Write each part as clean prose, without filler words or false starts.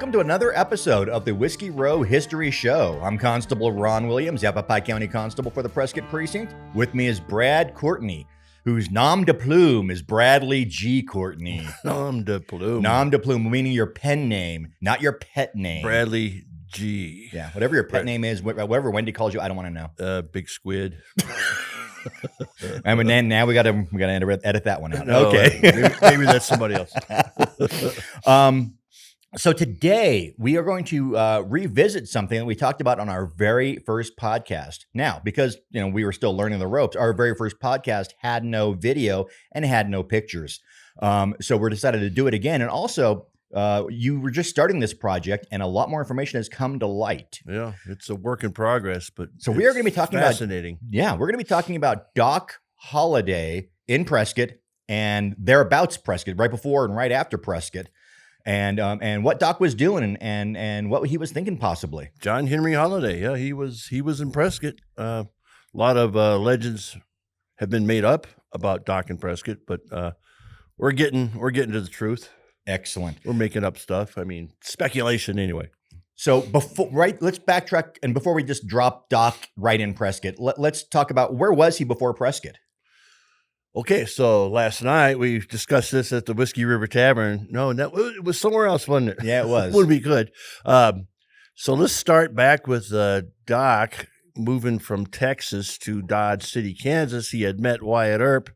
welcome to another episode of the Whiskey Row History Show. I'm Constable Ron Williams, Yavapai County Constable for the Prescott Precinct. With me is Brad Courtney, whose nom de plume is Bradley G. Courtney. Nom de plume. Nom de plume, meaning your pen name, not your pet name. Bradley G. Yeah, whatever your pet name is, whatever Wendy calls you, I don't want to know. Big Squid. I mean, now we gotta edit that one out. No, okay, maybe that's somebody else. So today we are going to revisit something that we talked about on our very first podcast. Now, because we were still learning the ropes, our very first podcast had no video and had no pictures. So we decided to do it again. And also, you were just starting this project, and a lot more information has come to light. Yeah, it's a work in progress, but so we are going to be talking fascinating. We're going to be talking about Doc Holliday in Prescott and thereabouts Prescott, right before and right after Prescott. And what Doc was doing and what he was thinking possibly. John Henry Holliday, yeah, he was in Prescott. A lot of legends have been made up about Doc and Prescott, but we're getting to the truth. Excellent. We're making up stuff. I mean, speculation anyway. So let's backtrack, and before we just drop Doc right in Prescott, let's talk about where was he before Prescott. Okay, so last night we discussed this at the Whiskey River Tavern. No, it was somewhere else, wasn't it? Yeah, it was. Wouldn't be good. So let's start back with Doc moving from Texas to Dodge City, Kansas. He had met Wyatt Earp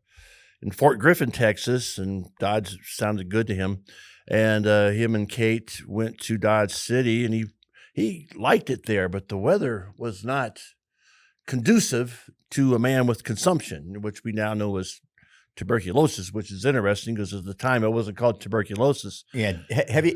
in Fort Griffin, Texas, and Dodge sounded good to him. And him and Kate went to Dodge City, and he liked it there, but the weather was not conducive to a man with consumption, which we now know is tuberculosis, which is interesting because at the time it wasn't called tuberculosis. Yeah, heavy,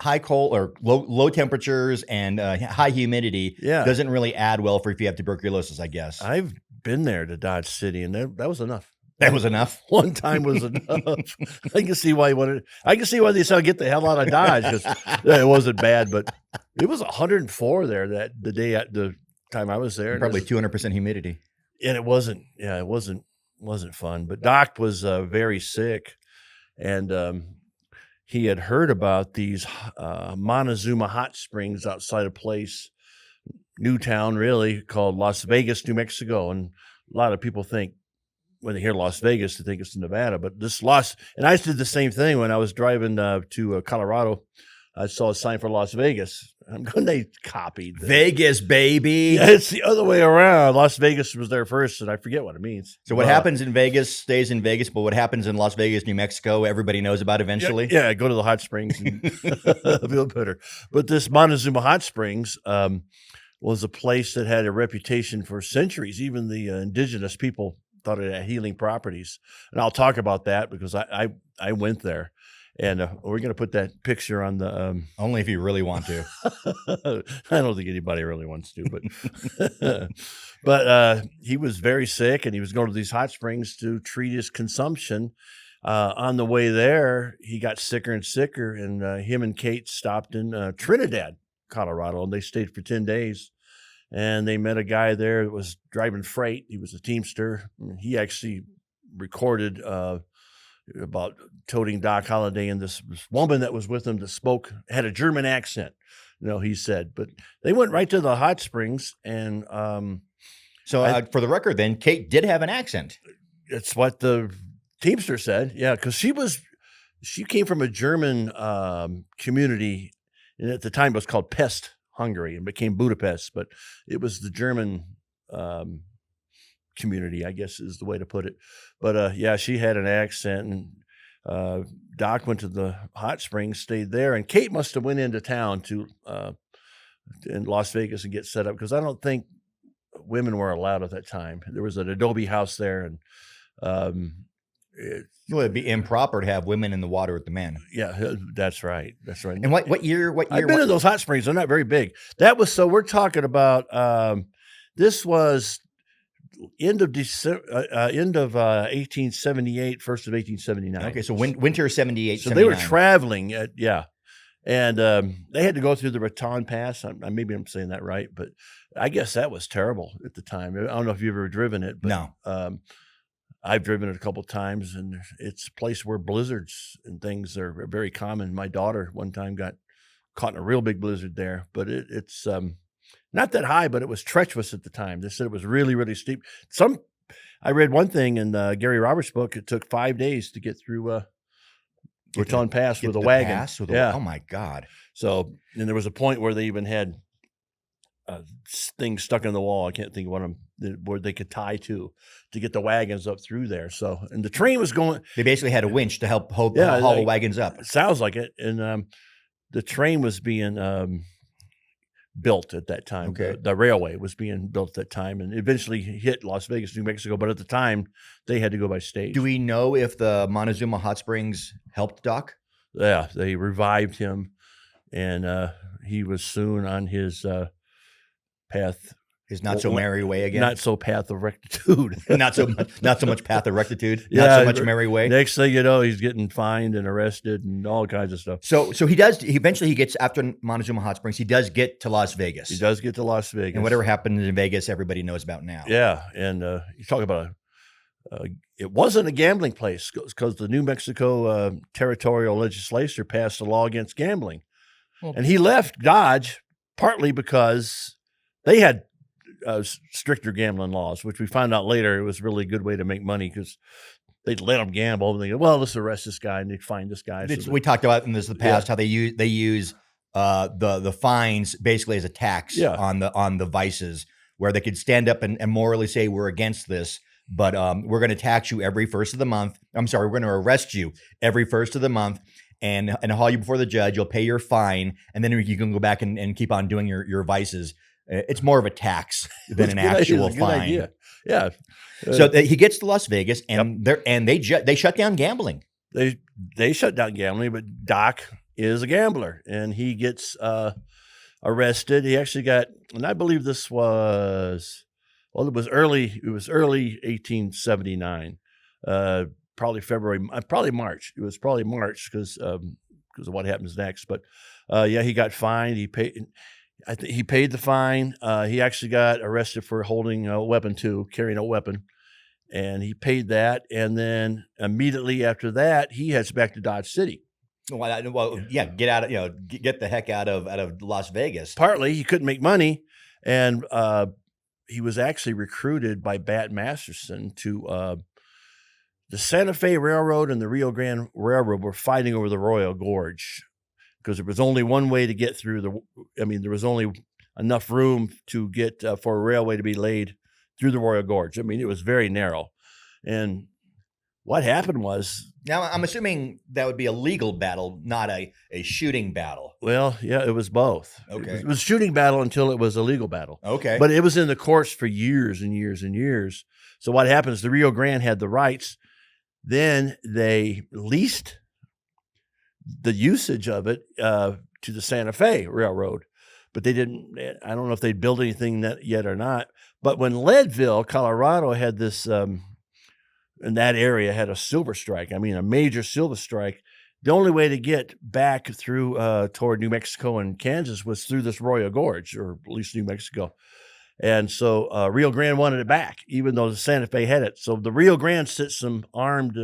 high cold or low temperatures and high humidity doesn't really add well for if you have tuberculosis, I guess. I've been there to Dodge City, and that was enough. That was enough. One time was enough. I can see why they said get the hell out of Dodge because it wasn't bad, but it was 104 there the time I was there. Probably 200% humidity. And it wasn't fun. But Doc was very sick, and he had heard about these Montezuma Hot Springs outside a place, new town really, called Las Vegas, New Mexico. And a lot of people think, when they hear Las Vegas, they think it's Nevada. But and I did the same thing when I was driving to Colorado. I saw a sign for Las Vegas. I'm going, they copied that. Vegas, baby. Yeah, it's the other way around. Las Vegas was there first, and I forget what it means. So what happens in Vegas stays in Vegas, but what happens in Las Vegas, New Mexico, everybody knows about eventually? Yeah, go to the hot springs and feel better. But this Montezuma Hot Springs was a place that had a reputation for centuries. Even the indigenous people thought it had healing properties. And I'll talk about that because I went there. And we're going to put that picture on the... Only if you really want to. I don't think anybody really wants to. But he was very sick, and he was going to these hot springs to treat his consumption. On the way there, he got sicker and sicker, and him and Kate stopped in Trinidad, Colorado, and they stayed for 10 days. And they met a guy there that was driving freight. He was a Teamster. He actually recorded... about toting Doc Holliday, and this woman that was with him that had a German accent, he said. But they went right to the hot springs, and for the record, then Kate did have an accent. It's what the Teamster said, yeah, because she came from a German community, and at the time it was called Pest, Hungary, and became Budapest, but it was the German community, I guess is the way to put it. But she had an accent, and Doc went to the hot springs, stayed there, and Kate must have went into town in Las Vegas and get set up, because I don't think women were allowed at that time. There was an adobe house there, and it'd be improper to have women in the water with the men. Yeah, that's right. And what year? I've been in those hot springs. They're not very big. We're talking about this was end of 1878, first of 1879. Okay, so winter 78, so 79. They were traveling, and they had to go through the Raton Pass. Maybe I'm saying that right, but I guess that was terrible at the time. I don't know if you've ever driven it, but no. I've driven it a couple of times, and it's a place where blizzards and things are very common. My daughter one time got caught in a real big blizzard there, but it's not that high, but it was treacherous at the time. They said it was really, really steep. I read one thing in Gary Roberts' book. It took 5 days to get through Raton Pass with a wagon. Oh my God! So, and there was a point where they even had things stuck in the wall. I can't think of one of them where they could tie to get the wagons up through there. So, and the train was going. They basically had a winch to help haul the wagons up. It sounds like it. And the train was being built at that time. Okay. The railway was being built at that time and eventually hit Las Vegas, New Mexico. But at the time, they had to go by stage. Do we know if the Montezuma Hot Springs helped Doc? Yeah, they revived him, and he was soon on his path. His not so merry way again. Not so path of rectitude. not so much path of rectitude. Not so much merry way. Next thing you know, he's getting fined and arrested and all kinds of stuff. So he does. He eventually gets, after Montezuma Hot Springs, he does get to Las Vegas. He does get to Las Vegas, and whatever happened in Vegas, everybody knows about now. Yeah, and you talk about it wasn't a gambling place because the New Mexico territorial legislature passed a law against gambling, and he left Dodge partly because they had stricter gambling laws, which we found out later it was really a good way to make money because they'd let them gamble and they go, well, let's arrest this guy and they'd find this guy. We talked about in the past how they use the fines basically as a tax on the vices, where they could stand up and morally say we're against this, but we're going to tax you every first of the month. I'm sorry, we're going to arrest you every first of the month and haul you before the judge. You'll pay your fine, and then you can go back and keep on doing your vices. It's more of a tax than an actual fine. Idea. Yeah. So he gets to Las Vegas, and they shut down gambling. They shut down gambling, but Doc is a gambler, and he gets arrested. He actually got, and I believe this was, it was early 1879, probably February, probably March. It was probably March because of what happens next. But he got fined. He paid. I think he paid the fine. He actually got arrested for holding a weapon too, carrying a weapon, and he paid that. And then immediately after that, he heads back to Dodge City. Get the heck out of Las Vegas. Partly he couldn't make money, and he was actually recruited by Bat Masterson to the Santa Fe Railroad and the Rio Grande Railroad were fighting over the Royal Gorge. Because there was only one way to get through there was only enough room to get for a railway to be laid through the Royal Gorge. I mean, it was very narrow. And what happened was... Now, I'm assuming that would be a legal battle, not a shooting battle. Well, yeah, it was both. Okay. It was a shooting battle until it was a legal battle. Okay. But it was in the courts for years and years and years. So what happens, the Rio Grande had the rights. Then they leased the usage of it to the Santa Fe Railroad, but they didn't. I don't know if they'd built anything yet or not. But when Leadville, Colorado, had this in that area had a silver strike. I mean, a major silver strike. The only way to get back through toward New Mexico and Kansas was through this Royal Gorge, or at least New Mexico. And so Rio Grande wanted it back, even though the Santa Fe had it. So the Rio Grande sent some armed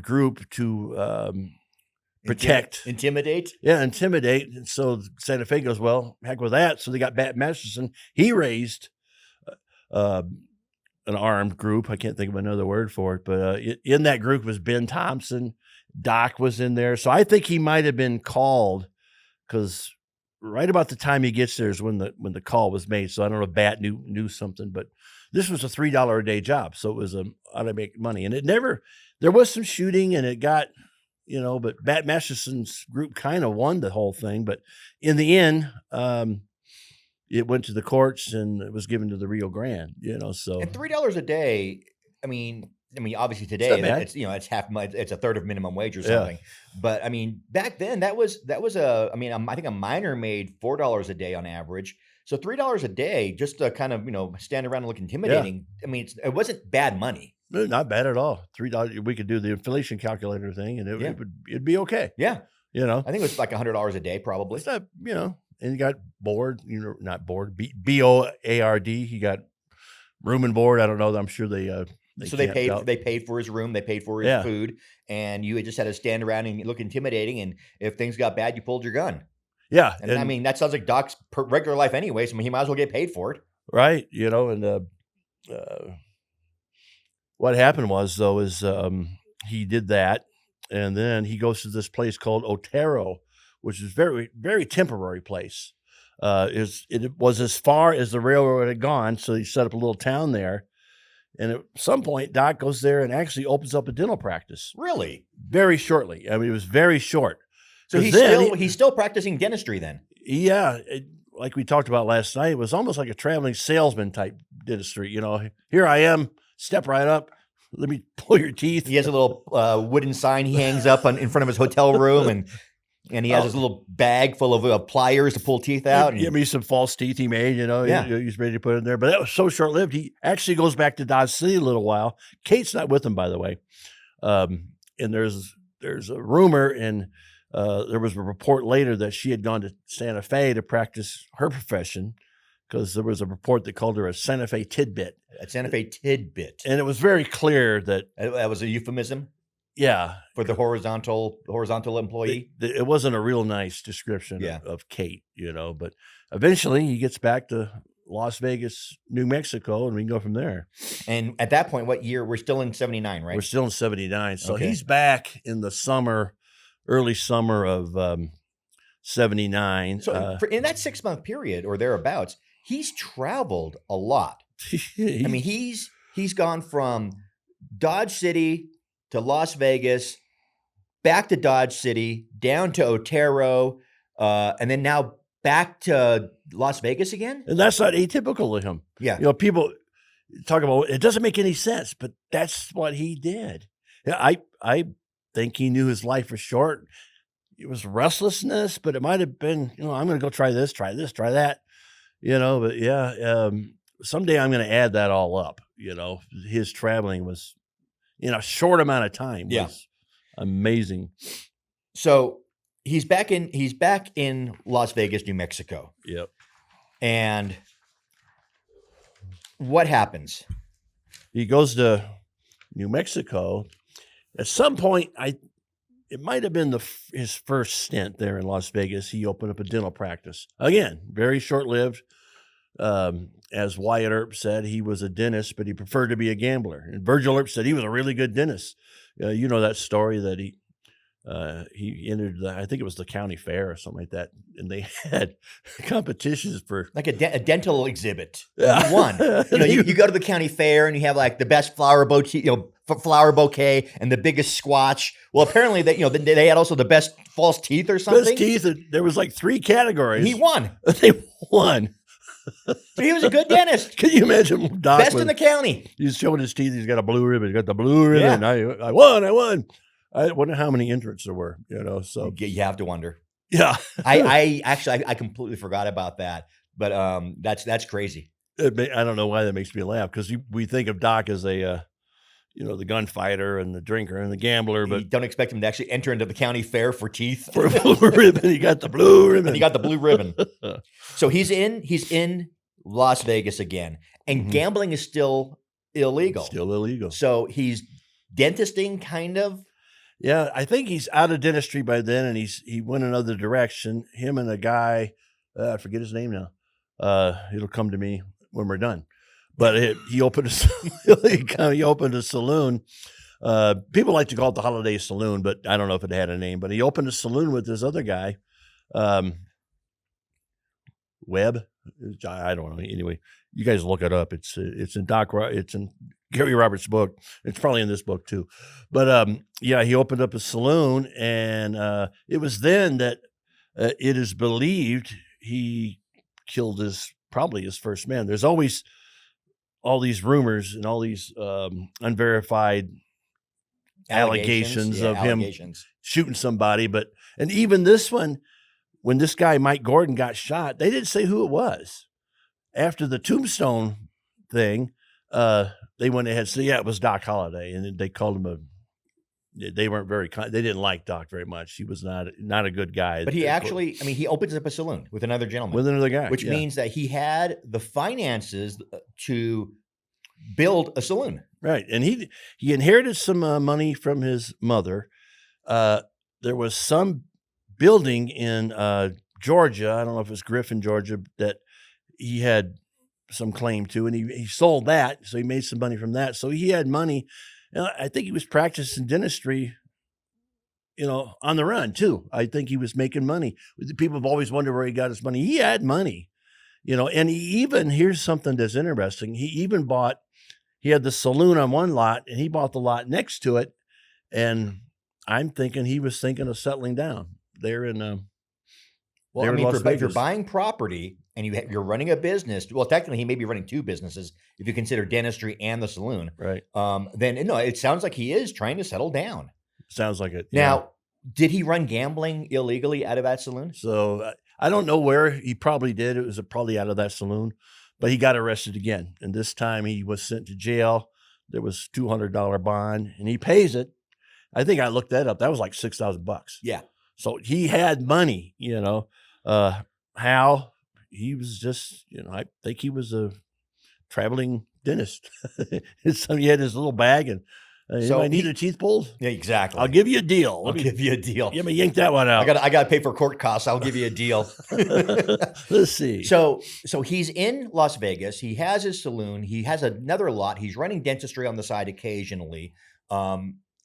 group to protect, intimidate. Yeah, intimidate. And so Santa Fe goes, well, heck with that. So they got Bat Masterson. He raised an armed group. I can't think of another word for it, but in that group was Ben Thompson. Doc was in there. So I think he might have been called because right about the time he gets there is when the call was made. So I don't know if Bat knew something, but this was a $3 a day job. So it was how to make money. And there was some shooting and it got, but Bat Masterson's group kind of won the whole thing. But in the end, it went to the courts and it was given to the Rio Grande, so. And $3 a day, I mean, obviously today it's half, it's a third of minimum wage or something. Yeah. But I mean, back then I think a miner made $4 a day on average. So $3 a day just to kind of, stand around and look intimidating. Yeah. I mean, it wasn't bad money. No, not bad at all. $3, we could do the inflation calculator thing and it'd be okay. Yeah. I think it was like $100 a day probably. It's not, and you got board, not board, BOARD. You got room and board. I don't know. I'm sure they So they paid for his room, they paid for his food, and you just had to stand around and look intimidating. And if things got bad, you pulled your gun. Yeah. And I mean, that sounds like Doc's regular life anyway. So he might as well get paid for it. Right. And what happened was, though, is he did that. And then he goes to this place called Otero, which is very, very temporary place. It was as far as the railroad had gone. So he set up a little town there. And at some point, Doc goes there and actually opens up a dental practice. Really? Very shortly. I mean, it was very short. So he's still practicing dentistry then? Yeah. Like we talked about last night, it was almost like a traveling salesman type dentistry. Here I am, step right up. Let me pull your teeth. He has a little wooden sign he hangs up in front of his hotel room, and he has his little bag full of pliers to pull teeth out. Give me some false teeth he made, he's ready to put in there. But that was so short-lived. He actually goes back to Dodge City a little while. Kate's not with him, by the way. And there's a rumor, and there was a report later that she had gone to Santa Fe to practice her profession, because there was a report that called her a Santa Fe tidbit. A Santa Fe tidbit. And it was very clear that was a euphemism? Yeah. For the horizontal employee? It wasn't a real nice description of Kate, but eventually he gets back to Las Vegas, New Mexico, and we can go from there. And at that point, what year? We're still in 79, right? We're still in 79. So he's back in the early summer of 79. So in that 6-month period or thereabouts, he's traveled a lot. I mean, he's gone from Dodge City to Las Vegas, back to Dodge City, down to Otero, and then now back to Las Vegas again. And that's not atypical of him. Yeah. People talk about, it doesn't make any sense, but that's what he did. Yeah, I think he knew his life was short. It was restlessness, but it might have been, I'm going to go try this, try that, but someday I'm going to add that all up. His traveling was, in a short amount of time, was amazing. So he's back in Las Vegas, New Mexico. Yep. And what happens? He goes to New Mexico. At some point, it might have been his first stint there in Las Vegas. He opened up a dental practice. Again, very short-lived. As Wyatt Earp said, he was a dentist, but he preferred to be a gambler. And Virgil Earp said he was a really good dentist. You know that story that he entered, I think it was the county fair or something like that, and they had competitions for like a dental exhibit. Yeah. He won. You go to the county fair and you have like the best flower bouquet, and the biggest swatch. Well, apparently they had also the best false teeth or something. Best teeth. There was like 3 categories. He won. They won. So he was a good dentist. Can you imagine Doc? Best in the county. He's showing his teeth. He's got a blue ribbon. He's got the blue ribbon. Yeah. I won. I wonder how many entrants there were, so. You have to wonder. Yeah. I completely forgot about that, but that's crazy. I don't know why that makes me laugh, because we think of Doc as a, the gunfighter and the drinker and the gambler, but you don't expect him to actually enter into the county fair for teeth. For a blue ribbon. He got the blue ribbon. So he's in Las Vegas again, and gambling is still illegal. So he's dentisting, kind of. Yeah, I think he's out of dentistry by then, and he went another direction. Him and a guy, I forget his name now. It'll come to me when we're done. But he opened a saloon. People like to call it the Holiday Saloon, but I don't know if it had a name. But he opened a saloon with this other guy, Webb. I don't know. Anyway, you guys look it up. It's in Gary Roberts' book. It's probably in this book too. But he opened up a saloon, and it was then that it is believed he killed probably his first man. There's always all these rumors and all these unverified allegations of him shooting somebody. And even this one, when this guy, Mike Gordon, got shot, they didn't say who it was. After the Tombstone thing, they went ahead and said, it was Doc Holliday. And they called him they weren't very they didn't like Doc very much. He was not a good guy. But he actually, he opens up a saloon with another gentleman. With another guy. Which means that he had the finances to build a saloon. Right. And he inherited some money from his mother. There was some building in Georgia, I don't know if it's Griffin, Georgia, that he had some claim to, and he sold that, so he made some money from that. So he had money. And I think he was practicing dentistry, on the run too. I think he was making money. People have always wondered where he got his money. He had money, and here's something that's interesting. He had the saloon on one lot, and he bought the lot next to it. And I'm thinking he was thinking of settling down there in Well, there I in mean, Las if you're Vegas. buying property and you're running a business, well, technically he may be running two businesses if you consider dentistry and the saloon. Right. Then no, it sounds like he is trying to settle down. Sounds like it. Yeah. Now, did he run gambling illegally out of that saloon? So I don't know where he probably did. It was probably out of that saloon, but he got arrested again. And this time he was sent to jail. There was $200 bond, and he pays it. I think I looked that up. That was like $6,000. Yeah. So he had money, how he was just, I think he was a traveling dentist. So he had his little bag, and So I need a teeth pulled. Yeah, exactly. I'll give you a deal. I'll give you a deal. Let me yank that one out. I got to pay for court costs. I'll give you a deal. Let's see. So he's in Las Vegas. He has his saloon. He has another lot. He's running dentistry on the side occasionally.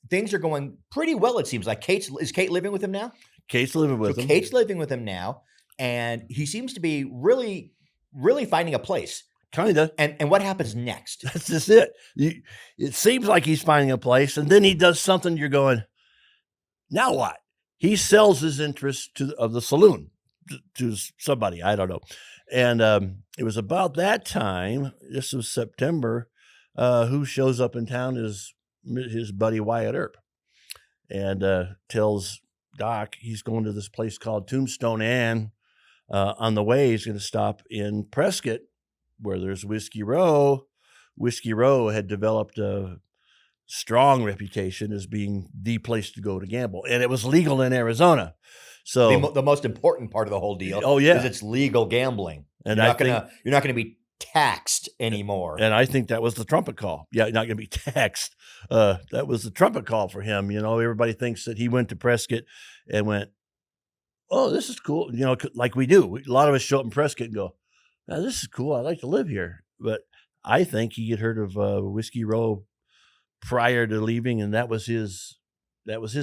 Things are going pretty well, it seems like. Is Kate living with him now? Kate's living with him. Kate's living with him now, and he seems to be really, really finding a place. Kinda. And what happens next? That's just it. It seems like he's finding a place, and then he does something. You're going, now what? He sells his interest of the saloon to somebody. I don't know. And it was about that time. This was September. Who shows up in town is his buddy Wyatt Earp, and tells Doc he's going to this place called Tombstone, and on the way he's going to stop in Prescott, where there's Whiskey Row. Whiskey Row had developed a strong reputation as being the place to go to gamble, and it was legal in Arizona. So The most important part of the whole deal. Oh, yeah. Is it's legal gambling. And you're not gonna be taxed anymore. And I think that was the trumpet call. Yeah, not going to be taxed. That was the trumpet call for him. Everybody thinks that he went to Prescott and went, oh, this is cool. Like we do. A lot of us show up in Prescott and go, now, this is cool. I'd like to live here. But I think he had heard of Whiskey Row prior to leaving, and that was his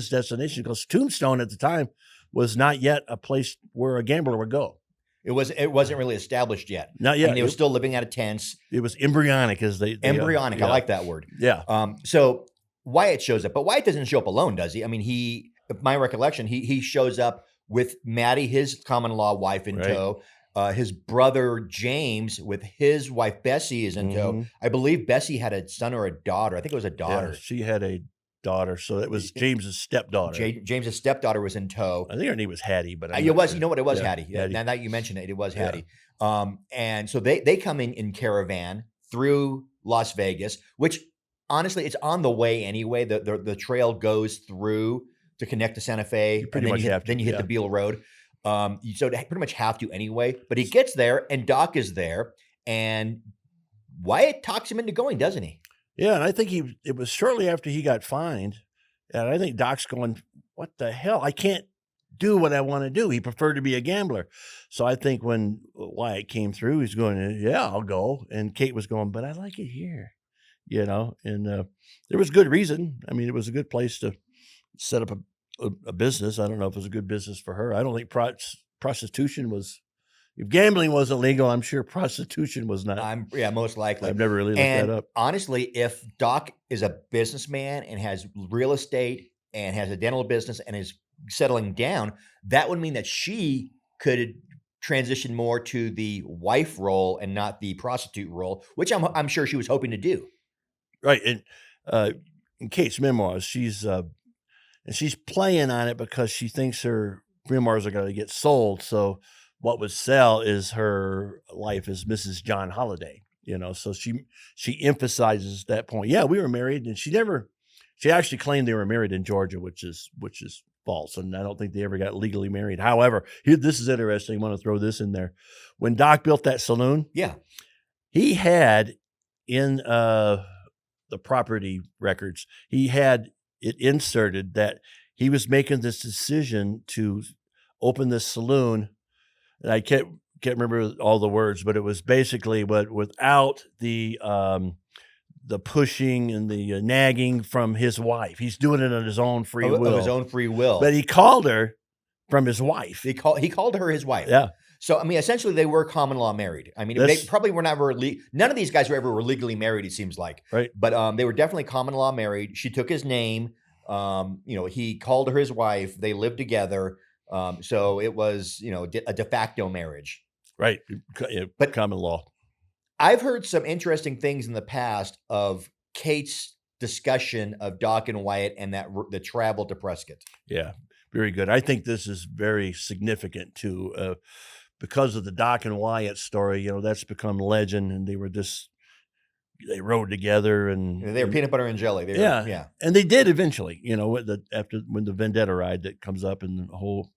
destination, because Tombstone at the time was not yet a place where a gambler would go. It wasn't really established yet. Not yet. I mean, they were still living out of tents. It was embryonic, as they Embryonic. yeah. I like that word. Yeah. So Wyatt shows up, but Wyatt doesn't show up alone, does he? I mean, my recollection, he shows up with Maddie, his common law wife, in tow. His brother James with his wife Bessie is in tow. I believe Bessie had a son or a daughter. I think it was a daughter. Yeah, she had a daughter, so it was James's stepdaughter. James's stepdaughter was in tow. I think her name was Hattie, but it was. You know what? It was Hattie. Hattie. Now that you mention it, it was Hattie. And so they come in caravan through Las Vegas, which honestly, it's on the way anyway. The trail goes through to connect to Santa Fe, Then you hit the Beale Road. So they pretty much have to anyway. But he gets there, and Doc is there, and Wyatt talks him into going, doesn't he? Yeah, and I think it was shortly after he got fined, and I think Doc's going, what the hell? I can't do what I want to do. He preferred to be a gambler. So I think when Wyatt came through, he's going, yeah, I'll go. And Kate was going, but I like it here, and there was good reason. I mean, it was a good place to set up a business. I don't know if it was a good business for her. I don't think prostitution was. If gambling was illegal, I'm sure prostitution was not. Most likely. I've never really looked that up. Honestly, if Doc is a businessman and has real estate and has a dental business and is settling down, that would mean that she could transition more to the wife role and not the prostitute role, which I'm sure she was hoping to do. Right. And in Kate's memoirs, she's playing on it because she thinks her memoirs are going to get sold. So what would sell is her life as Mrs. John Holliday, so she emphasizes that point. Yeah, we were married, and she actually claimed they were married in Georgia, which is false. And I don't think they ever got legally married. However, this is interesting. I want to throw this in there. When Doc built that saloon, yeah, he had in the the property records, he had it inserted that he was making this decision to open this saloon, and I can't remember all the words, but it was basically without the pushing and the nagging from his wife. He's doing it on his own free will. Of his own free will. But he called her from his wife. He called her his wife. Yeah. So, I mean, essentially they were common law married. I mean, they probably were never, none of these guys were legally married, it seems like. Right. But they were definitely common law married. She took his name. He called her his wife. They lived together. So it was, a de facto marriage. Right. But common law. I've heard some interesting things in the past of Kate's discussion of Doc and Wyatt and the travel to Prescott. Yeah, very good. I think this is very significant too, because of the Doc and Wyatt story. That's become legend, and they rode together, and they were peanut butter and jelly. Yeah, and they did eventually. After when the Vendetta ride that comes up, and the whole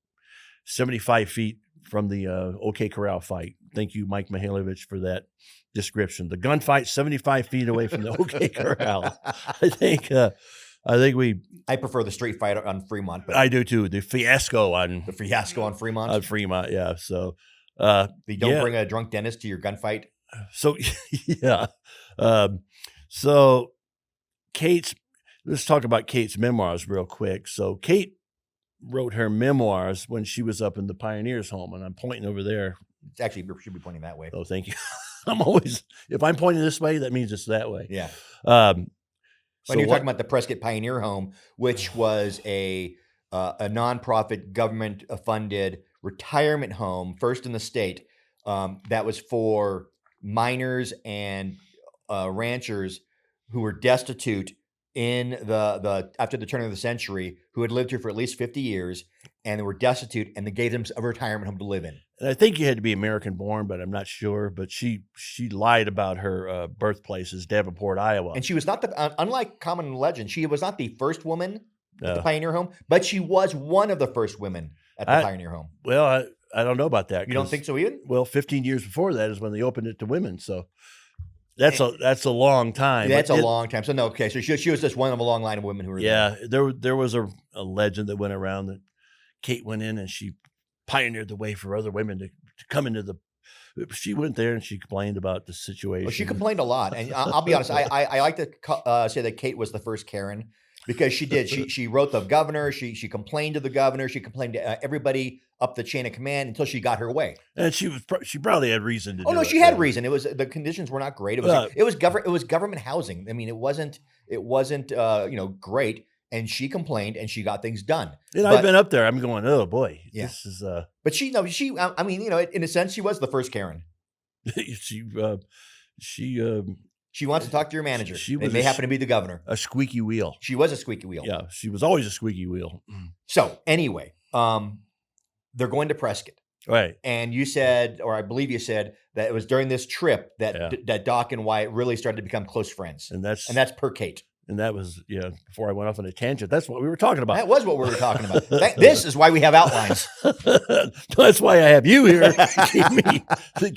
75 feet from the OK Corral fight. Thank you, Mike Mihailovich, for that description. The gunfight 75 feet away from the OK Corral. I prefer the street fight on Fremont. But I do too. The fiasco on Fremont. On Fremont, yeah. So you don't bring a drunk dentist to your gunfight. So yeah. So let's talk about Kate's memoirs real quick. So Kate wrote her memoirs when she was up in the Pioneers home, and I'm pointing over there. It's actually, we should be pointing that way. Oh, thank you. If I'm pointing this way, that means it's that way. Yeah. When you're talking about the Prescott Pioneer Home, which was a nonprofit, government-funded retirement home, first in the state, that was for miners and ranchers who were destitute in the after the turn of the century, who had lived here for at least 50 years, and they were destitute, and they gave them a retirement home to live in. And I think you had to be American born, but I'm not sure. But she lied about her birthplace as Davenport, Iowa. And she was not unlike common legend, she was not the first woman at the Pioneer Home, but she was one of the first women at the Pioneer Home. Well, I don't know about that. You don't think so even? Well, 15 years before that is when they opened it to women. So that's a long time. That's a long time. So no, okay. So she was just one of a long line of women who were there. Yeah, there was a legend that went around that Kate went in and she pioneered the way for other women to come into the. She went there and she complained about the situation. Well, she complained a lot, and I'll be honest. I like to say that Kate was the first Karen, because she did. She wrote the governor. She complained to the governor. She complained to everybody up the chain of command until she got her way. And she probably had reason to. Oh no, she had reason. It was the conditions were not great. It was government housing. I mean, it wasn't great. And she complained, and she got things done. And I've been up there. I'm going, oh boy, yeah. This is. But I mean, in a sense, she was the first Karen. She wants to talk to your manager. It may happen to be the governor. A squeaky wheel. She was a squeaky wheel. Yeah, she was always a squeaky wheel. So anyway, they're going to Prescott. Right. And you said, or I believe you said, that it was during this trip that Doc and Wyatt really started to become close friends. And that's per Kate. And that was, before I went off on a tangent, that's what we were talking about. That was what we were talking about. This is why we have outlines. That's why I have you here to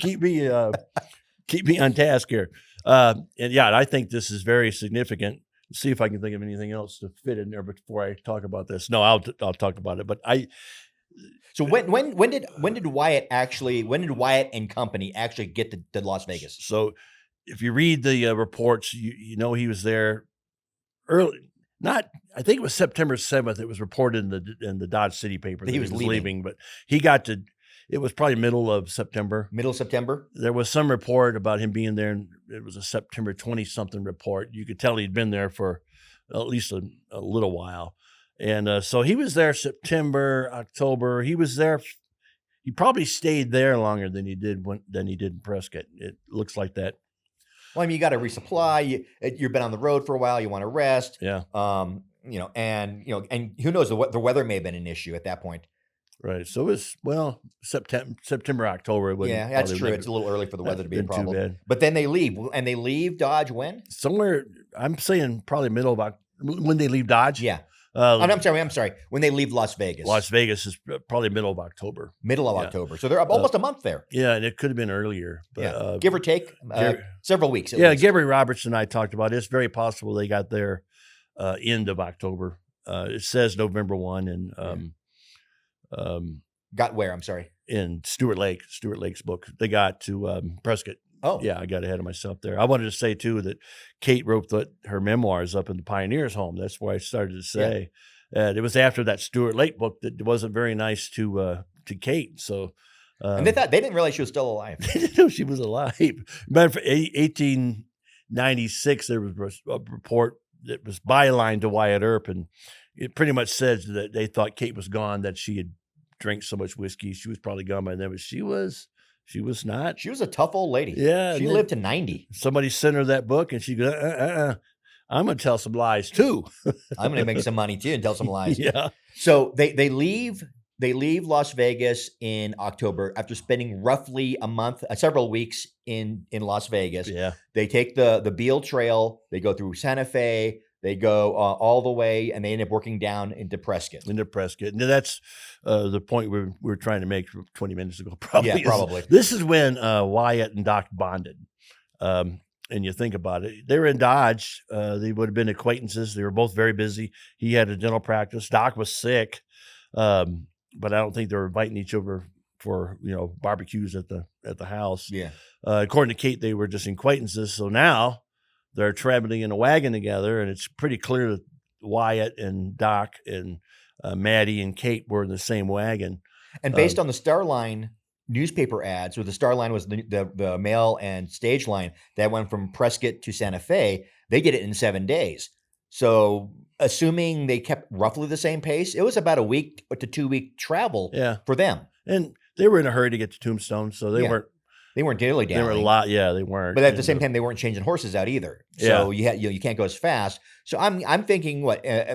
keep me on task here. I think this is very significant. Let's see if I can think of anything else to fit in there before I talk about this. No, I'll talk about it. But So when did Wyatt and company actually get to Las Vegas? So if you read the reports, you know he was there early. I think it was September 7th. It was reported in the Dodge City paper that he was leaving, but he got to. It was probably middle of September. Middle of September. There was some report about him being there, and it was a September 20-something report. You could tell he'd been there for at least a little while. And so he was there September, October. He was there. He probably stayed there longer than he did in Prescott. It looks like that. Well, I mean, you got to resupply. You've been on the road for a while. You want to rest. Yeah. And who knows? The weather may have been an issue at that point. Right. So it was September, October. Yeah, that's true. It's a little early for the weather to be a problem. Too bad. But then they leave, and they leave Dodge when? Somewhere. I'm saying probably middle of when they leave Dodge. Yeah. I'm sorry. When they leave Las Vegas. Las Vegas is probably middle of October. Middle of October. So they're almost a month there. Yeah, and it could have been earlier. But, give or take several weeks. At least. Gary Roberts and I talked about it. It's very possible they got there end of October. It says November 1 and got where? I'm sorry. In Stuart Lake's book. They got to Prescott. Oh. Yeah, I got ahead of myself there. I wanted to say, too, that Kate wrote her memoirs up in the Pioneers' home. That's where I started to say. Yeah. It was after that Stuart Lake book that wasn't very nice to Kate. So, and they didn't realize she was still alive. They didn't know she was alive. But for 1896, there was a report that was bylined to Wyatt Earp, and it pretty much said that they thought Kate was gone, that she had drank so much whiskey. She was probably gone by then, but she was not. She was a tough old lady. Yeah. She lived to 90. Somebody sent her that book, and she goes, I'm going to tell some lies, too. I'm going to make some money, too, and tell some lies. Yeah. So they leave Las Vegas in October after spending roughly a month, several weeks in Las Vegas. Yeah. They take the Beale Trail. They go through Santa Fe. They go all the way, and they end up working down into Prescott. And that's the point we were trying to make 20 minutes ago, probably. Yeah, probably. This is when Wyatt and Doc bonded. And you think about it, they were in Dodge. They would have been acquaintances. They were both very busy. He had a dental practice. Doc was sick, but I don't think they were inviting each other for barbecues at the house. Yeah. According to Kate, they were just acquaintances. So now they're traveling in a wagon together, and it's pretty clear that Wyatt and Doc and Maddie and Kate were in the same wagon. And based on the Starline newspaper ads, or the Starline was the mail and stage line that went from Prescott to Santa Fe, they did it in 7 days. So assuming they kept roughly the same pace, it was about a week to 2 week travel for them. And they were in a hurry to get to Tombstone, so they weren't. They weren't dilly dallying. They were a lot, they weren't. But at the same time, they weren't changing horses out either. So you can't go as fast. So I'm thinking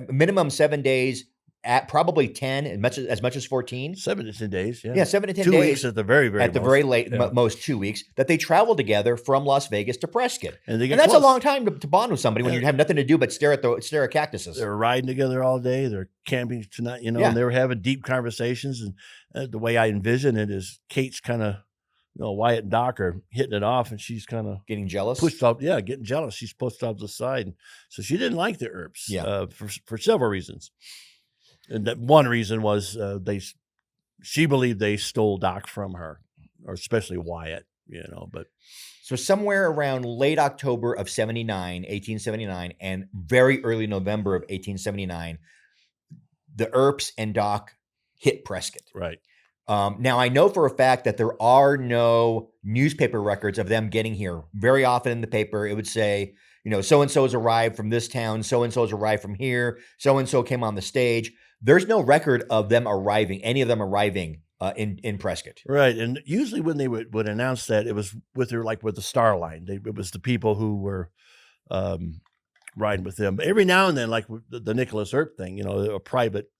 minimum 7 days, at probably 10, as much as 14. 7 to 10 days, yeah. Yeah, 7 to 10 2 days. 2 weeks at the very, very at the most. very late, most 2 weeks, that they travel together from Las Vegas to Prescott. And that's a long time to bond with somebody when you have nothing to do but stare at cactuses. They're riding together all day. They're camping tonight, and they were having deep conversations. And the way I envision it is Kate's kind of, Wyatt and Doc are hitting it off, and she's kind of getting jealous. Pushed off, getting jealous. She's pushed off to the side, so she didn't like the Earps. For several reasons. And that one reason was she believed they stole Doc from her, or especially Wyatt. But so somewhere around late October of 1879, and very early November of 1879, the Earps and Doc hit Prescott. Right. Now, I know for a fact that there are no newspaper records of them getting here. Very often in the paper, it would say, so-and-so's arrived from this town, so-and-so's arrived from here, so-and-so came on the stage. There's no record of them arriving, any of them arriving in Prescott. Right. And usually when they would announce that, it was with the Star Line. It was the people who were riding with them. Every now and then, like the Nicholas Earp thing, a private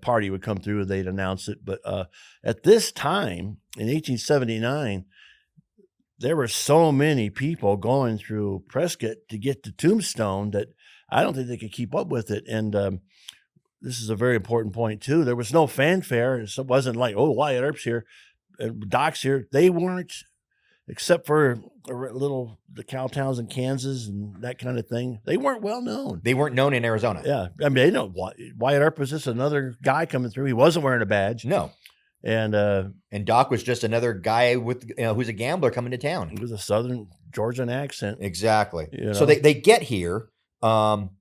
party would come through and they'd announce it. But at this time, in 1879, there were so many people going through Prescott to get to Tombstone that I don't think they could keep up with it. And this is a very important point, too. There was no fanfare. It wasn't like, Wyatt Earp's here, and Doc's here. They weren't, except for the cow towns in Kansas and that kind of thing. They weren't well known. They weren't known in Arizona. Yeah. I mean, they know Wyatt Earp was just another guy coming through. He wasn't wearing a badge. No. And Doc was just another guy with who's a gambler coming to town. With a Southern Georgian accent. Exactly. So they get here, and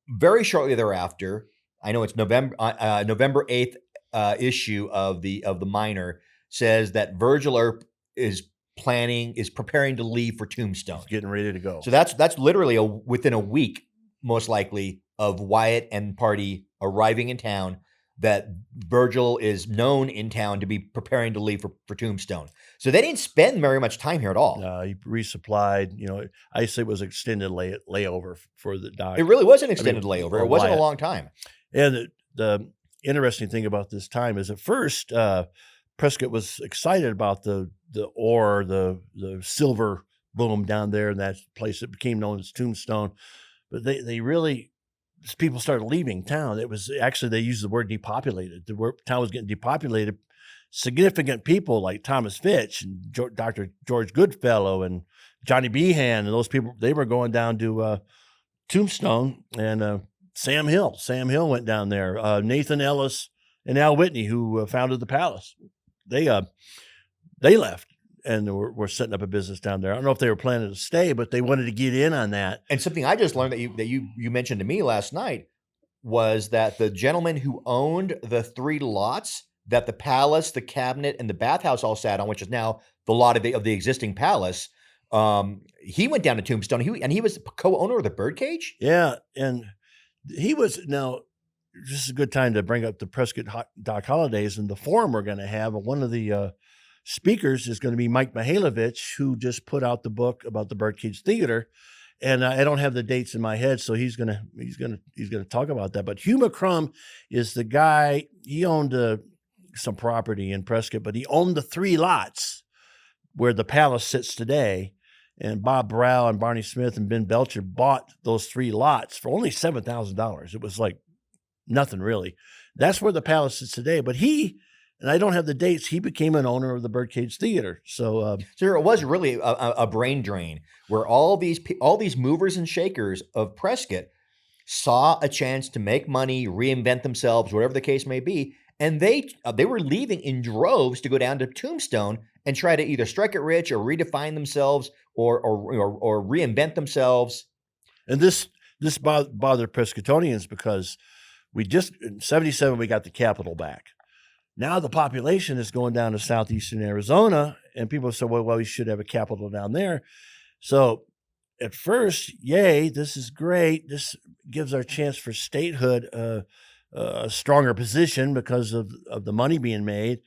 very shortly thereafter, I know it's November 8th issue of the Miner says that Virgil Earp is preparing to leave for Tombstone. He's getting ready to go. So that's literally within a week, most likely, of Wyatt and party arriving in town, that Virgil is known in town to be preparing to leave for Tombstone. So they didn't spend very much time here at all. He resupplied, I say it was extended layover for the Doc. It really was an extended layover. It wasn't a long time. And the interesting thing about this time is at first, Prescott was excited about the ore, the silver boom down there in that place that became known as Tombstone. but they really, people started leaving town. It was actually, they used the word depopulated. Town was getting depopulated. Significant people like Thomas Fitch and Dr. George Goodfellow and Johnny Behan and those people, they were going down to Tombstone, and Sam Hill went down there. Nathan Ellis and Al Whitney, who founded the Palace, they left and were setting up a business down there. I don't know if they were planning to stay, but they wanted to get in on that. And something I just learned that you mentioned to me last night was that the gentleman who owned the 3 lots that the palace, the cabinet, and the bathhouse all sat on, which is now the lot of the existing palace, he went down to Tombstone. He was co-owner of the birdcage. Yeah, and he was. Now, this is a good time to bring up the Prescott Doc Holidays and the forum we're going to have. One of the speakers is going to be Mike Mihailovich, who just put out the book about the Birdcage Theater. And I don't have the dates in my head, so he's gonna talk about that. But Hugh McCrum is the guy. He owned some property in Prescott, but he owned the 3 lots where the palace sits today. And Bob Brow and Barney Smith and Ben Belcher bought those 3 lots for only $7,000. It was like nothing really. That's where the palace sits today. But and I don't have the dates, he became an owner of the Birdcage Theater. So it was really a brain drain where all these movers and shakers of Prescott saw a chance to make money, reinvent themselves, whatever the case may be. And they were leaving in droves to go down to Tombstone and try to either strike it rich or redefine themselves or reinvent themselves. And this bothered Prescottonians because in 77, we got the Capitol back. Now the population is going down to southeastern Arizona, and people say, well, we should have a capital down there. So at first, yay, this is great. This gives our chance for statehood a stronger position because of the money being made.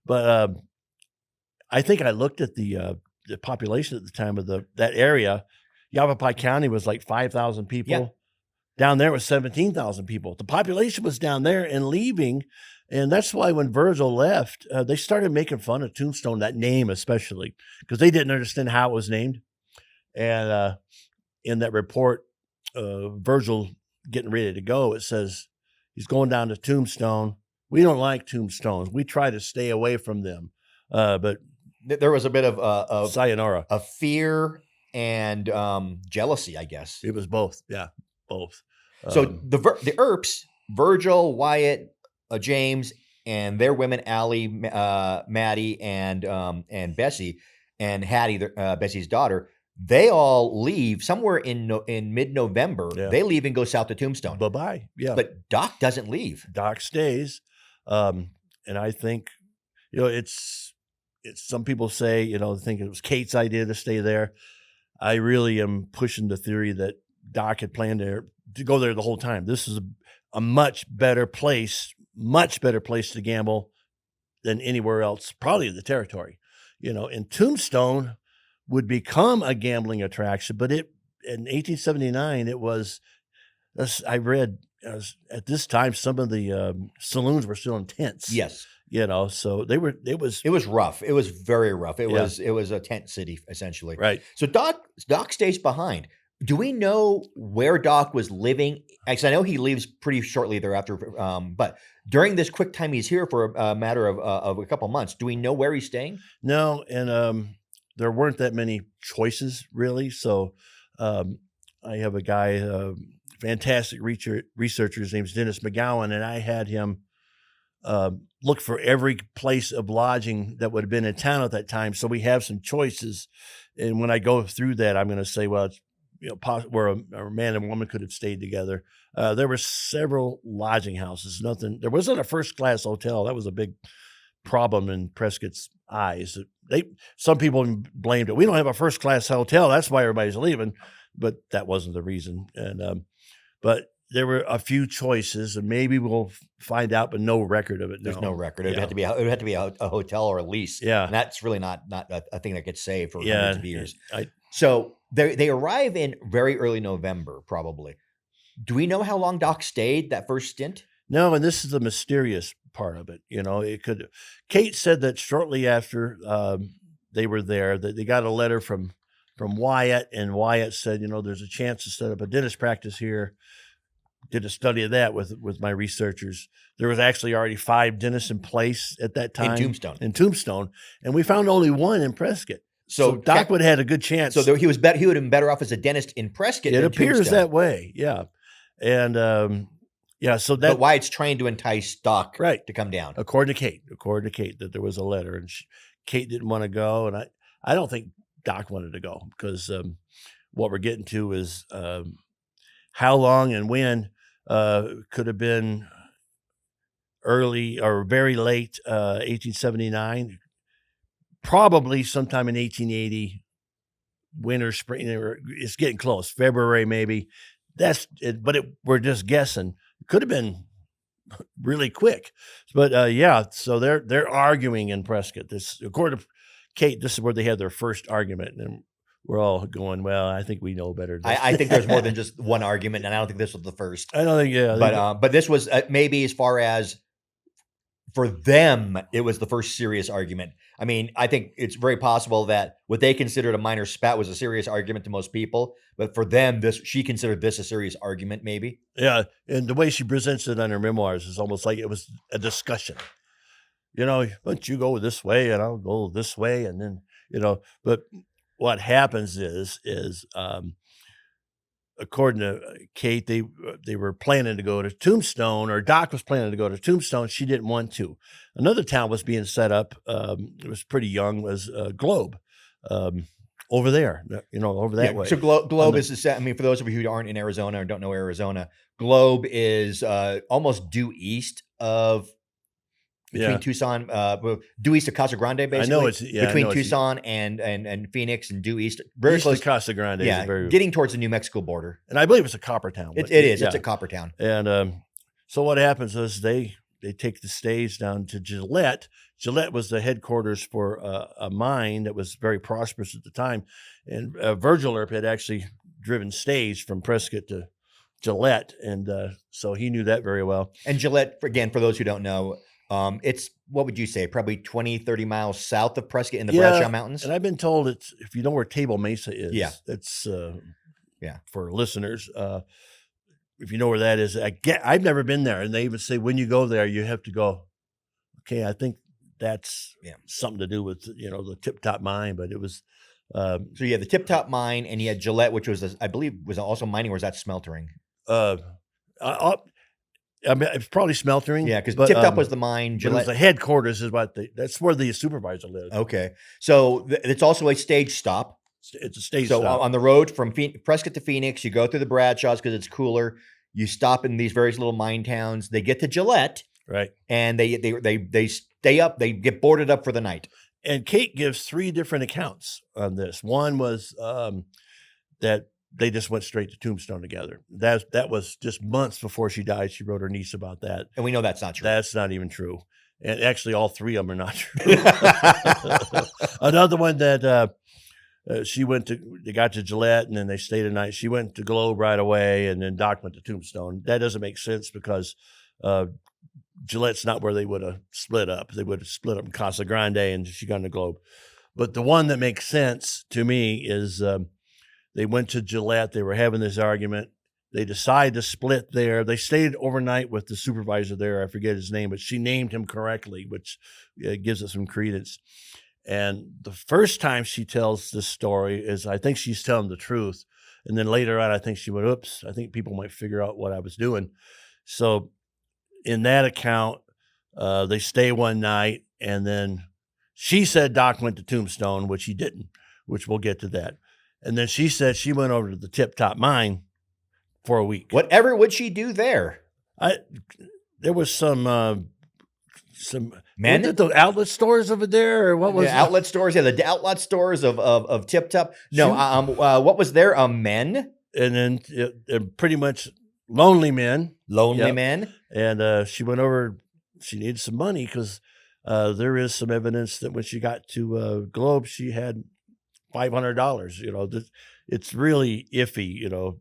But I think I looked at the population at the time of that area. Yavapai County was like 5,000 people. Yeah. Down there was 17,000 people. The population was down there and leaving. And that's why when Virgil left, they started making fun of Tombstone, that name especially, because they didn't understand how it was named. And in that report, Virgil getting ready to go, it says he's going down to Tombstone. We don't like tombstones. We try to stay away from them. But there was a bit of sayonara, of fear and jealousy, I guess. It was both. Yeah, both. So the Earps, Virgil, Wyatt, James, and their women, Allie, Maddie, and Bessie, and Hattie, Bessie's daughter, they all leave somewhere in mid-November. Yeah. They leave and go south to Tombstone. Bye-bye. Yeah. But Doc doesn't leave. Doc stays. And I think, it's some people say, think it was Kate's idea to stay there. I really am pushing the theory that Doc had planned to go there the whole time. This is a much better place to gamble than anywhere else, probably in the territory. And Tombstone would become a gambling attraction, but in 1879, it was, I read, at this time, some of the saloons were still in tents. Yes. So it was rough. It was very rough. It was a tent city, essentially. Right. So Doc stays behind. Do we know where Doc was living? Actually, I know he leaves pretty shortly thereafter, but during this quick time he's here for a matter of a couple months, do we know where he's staying? No, and there weren't that many choices, really. So I have a guy, fantastic researcher, his name's Dennis McGowan, and I had him look for every place of lodging that would have been in town at that time. So we have some choices. And when I go through that, I'm going to say, well, it's, where a man and woman could have stayed together. There were several lodging houses. There wasn't a first-class hotel. That was a big problem in Prescott's eyes. Some people blamed it. We don't have a first-class hotel. That's why everybody's leaving. But that wasn't the reason. And but there were a few choices, and maybe we'll find out, but no record of it. There's no record. It would have to be a hotel or a lease. Yeah, and that's really not a thing that gets saved for hundreds of years. So they arrive in very early November, probably. Do we know how long Doc stayed that first stint? No, and this is the mysterious part of it. Kate said that shortly after they were there, that they got a letter from from Wyatt, and Wyatt said, there's a chance to set up a dentist practice here. Did a study of that with my researchers. There was actually already 5 dentists in place at that time. In Tombstone. And we found only 1 in Prescott. So Doc would have had a good chance. So he would have been better off as a dentist in Prescott than appears Tombstone. that way, yeah. And, so that... But Wyatt's trying to entice Doc to come down. According to Kate, that there was a letter. And Kate didn't want to go. And I don't think Doc wanted to go because what we're getting to is how long and when could have been early or very late 1879, probably sometime in 1880, winter, spring. It's getting close, February maybe. That's it, but we're just guessing. It could have been really quick, but So they're arguing in Prescott. This, according to Kate, this is where they had their first argument, and we're all going, well, I think we know better. I think there's more than just one argument, and I don't think this was the first. I don't think, but this was maybe as far as for them, it was the first serious argument. I mean, I think it's very possible that what they considered a minor spat was a serious argument to most people, but for them, she considered this a serious argument, maybe. Yeah, and the way she presents it on her memoirs is almost like it was a discussion. Why don't you go this way and I'll go this way, and then but what happens is according to Kate, they were planning to go to Tombstone, or Doc was planning to go to Tombstone. She didn't want to. Another town was being set up. It was pretty young. Was Globe over there? Over that way. So Globe is. I mean, for those of you who aren't in Arizona or don't know Arizona, Globe is almost due east of. Between Tucson, due east of Casa Grande, basically. I know it's between Tucson and Phoenix, and due east, very east close to Casa Grande. Yeah, getting towards the New Mexico border. And I believe it's a copper town. It is. Yeah. It's a copper town. And so what happens is they take the stage down to Gillette. Gillette was the headquarters for a mine that was very prosperous at the time, and Virgil Earp had actually driven stage from Prescott to Gillette, and so he knew that very well. And Gillette, again, for those who don't know. It's, what would you say, probably 20, 30 miles south of Prescott in the Bradshaw Mountains? And I've been told it's, if you know where Table Mesa is, that's, for listeners, if you know where that is, I've never been there. And they even say, when you go there, you have to go, okay, I think that's something to do with, the Tip Top Mine, but it was. So you had the Tip Top Mine, and you had Gillette, which was, I believe, was also mining, or was that smeltering? I mean, it's probably smeltering. Yeah, because Tip Top was the mine. Gillette, it was the headquarters, that's where the supervisor lived. Okay. So it's also a stage stop. It's a stage stop. So on the road from Prescott to Phoenix, you go through the Bradshaws because it's cooler. You stop in these various little mine towns. They get to Gillette. Right. And they stay up. They get boarded up for the night. And Kate gives 3 different accounts on this. One was that they just went straight to Tombstone together. That was just months before she died. She wrote her niece about that. And we know that's not true. That's not even true. And actually, all 3 of them are not true. Another one that they got to Gillette, and then they stayed a night. She went to Globe right away, and then Doc went to Tombstone. That doesn't make sense because Gillette's not where they would have split up. They would have split up in Casa Grande, and she got in the Globe. But the one that makes sense to me is they went to Gillette. They were having this argument. They decided to split there. They stayed overnight with the supervisor there. I forget his name, but she named him correctly, which gives it some credence. And the first time she tells this story is, I think she's telling the truth. And then later on, I think she went, oops, I think people might figure out what I was doing. So in that account, they stay one night, and then she said Doc went to Tombstone, which he didn't, which we'll get to that. And then she said she went over to the Tip Top Mine for a week. Whatever would she do there? There was some men at the outlet stores over there, or what was outlet stores? Yeah, the outlet stores of Tip Top. No, what was there? Men, and then pretty much lonely men. Men. And she went over. She needed some money because there is some evidence that when she got to Globe, she had $500. It's really iffy.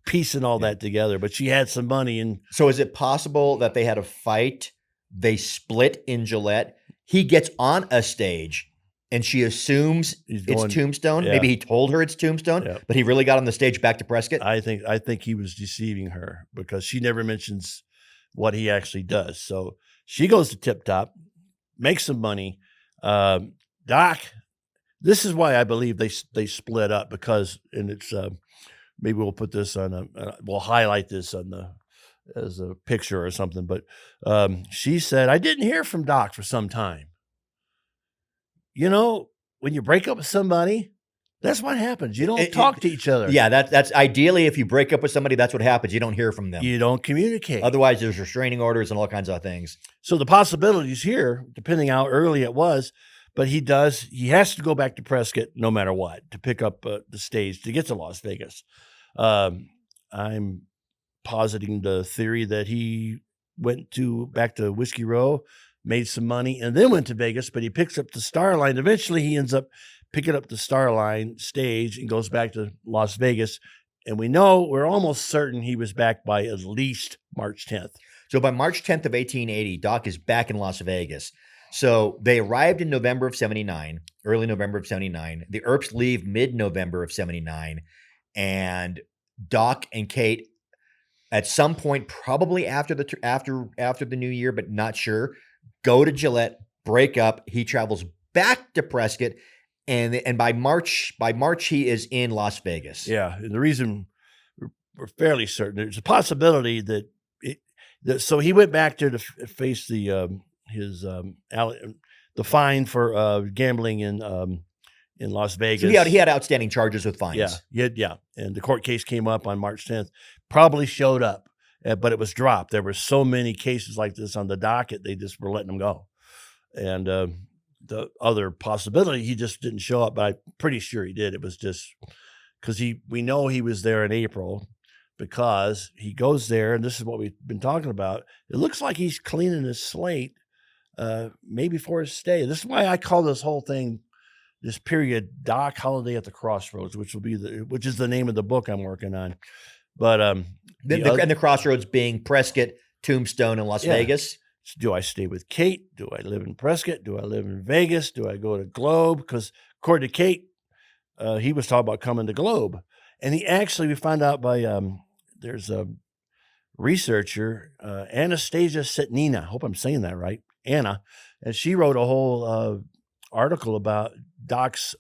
Piecing all that together. But she had some money, and so is it possible that they had a fight? They split in Gillette. He gets on a stage. and she assumes it's Tombstone. Yeah. Maybe he told her it's Tombstone, Yeah. but he really got on the stage back to Prescott. I think he was deceiving her because she never mentions what he actually does. So she goes to Tip Top, makes some money. Doc, this is why I believe they split up, because, and it's maybe we'll put this on we'll highlight this on as a picture or something. But she said, I didn't hear from Doc for some time. You know, when you break up with somebody, that's what happens. You don't talk to each other. Yeah, that's ideally, if you break up with somebody, that's what happens. You don't hear from them. You don't communicate. Otherwise, there's restraining orders and all kinds of things. So the possibilities here, depending how early it was, but he has to go back to Prescott no matter what to pick up the stage to get to Las Vegas. I'm positing the theory that he went back to Whiskey Row, made some money, and then went to Vegas, but he picks up the Star Line. Eventually, he ends up picking up the Star Line stage and goes back to Las Vegas. And we're almost certain he was back by at least March 10th. So by March 10th of 1880, Doc is back in Las Vegas. So they arrived in November of 79, early November of 79. The Earps leave mid-November of 79. And Doc and Kate, at some point, probably after the new year, but not sure, go to Gillette, break up. He travels back to Prescott, and by March he is in Las Vegas. Yeah, and the reason we're fairly certain, there's a possibility that so he went back there to face the fine for gambling in Las Vegas. So he had outstanding charges with fines. Yeah, and the court case came up on March 10th. Probably showed up, but it was dropped. There were so many cases like this on the docket, they just were letting them go. And the other possibility, he just didn't show up, but I'm pretty sure he did. It was just because we know he was there in April, because he goes there, and this is what we've been talking about. It looks like he's cleaning his slate, maybe for his stay. This is why I call this whole thing, this period, Doc Holliday at the Crossroads, which is the name of the book I'm working on. But and the Crossroads being Prescott, Tombstone, and Las Vegas. Do I stay with Kate? Do I live in Prescott? Do I live in Vegas? Do I go to Globe? Because according to Kate, he was talking about coming to Globe. And we found out by, there's a researcher, Anastasia Sitnina. I hope I'm saying that right. Anna. And she wrote a whole article about Doc's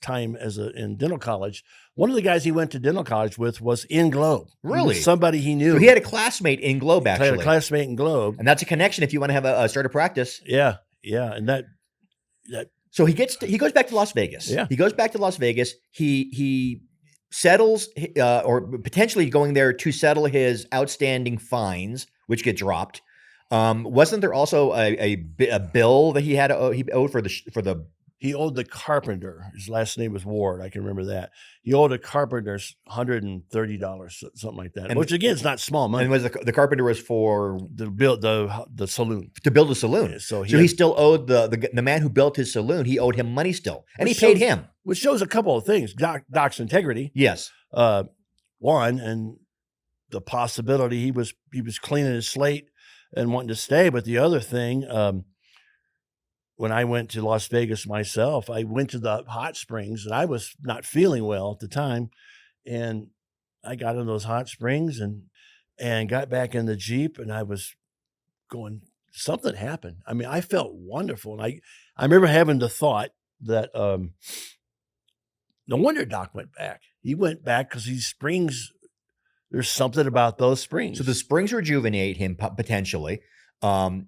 time in dental college. One of the guys he went to dental college with was in Globe. Really? Somebody he knew. So he had a classmate in Globe, actually. He had a classmate in Globe. And that's a connection if you want to have a start of practice. Yeah. And that. So he goes back to Las Vegas. Yeah. He goes back to Las Vegas. He settles, or potentially going there to settle his outstanding fines, which get dropped. Wasn't there also a bill that he owed for the He owed the carpenter. His last name was Ward. I can remember that. He owed the carpenter $130, something like that. Which again, is not small money. And was the carpenter was for to build the saloon. To build a saloon. Yeah, so he still owed the man who built his saloon. He owed him money still, and he paid him, which shows a couple of things. Doc's integrity. Yes. One, and the possibility he was cleaning his slate and wanting to stay. But the other thing. When I went to Las Vegas myself, I went to the hot springs, and I was not feeling well at the time. And I got in those hot springs and got back in the Jeep, and I was going, something happened. I mean, I felt wonderful. And I remember having the thought that no wonder Doc went back. He went back because these springs, there's something about those springs. So the springs rejuvenate him potentially.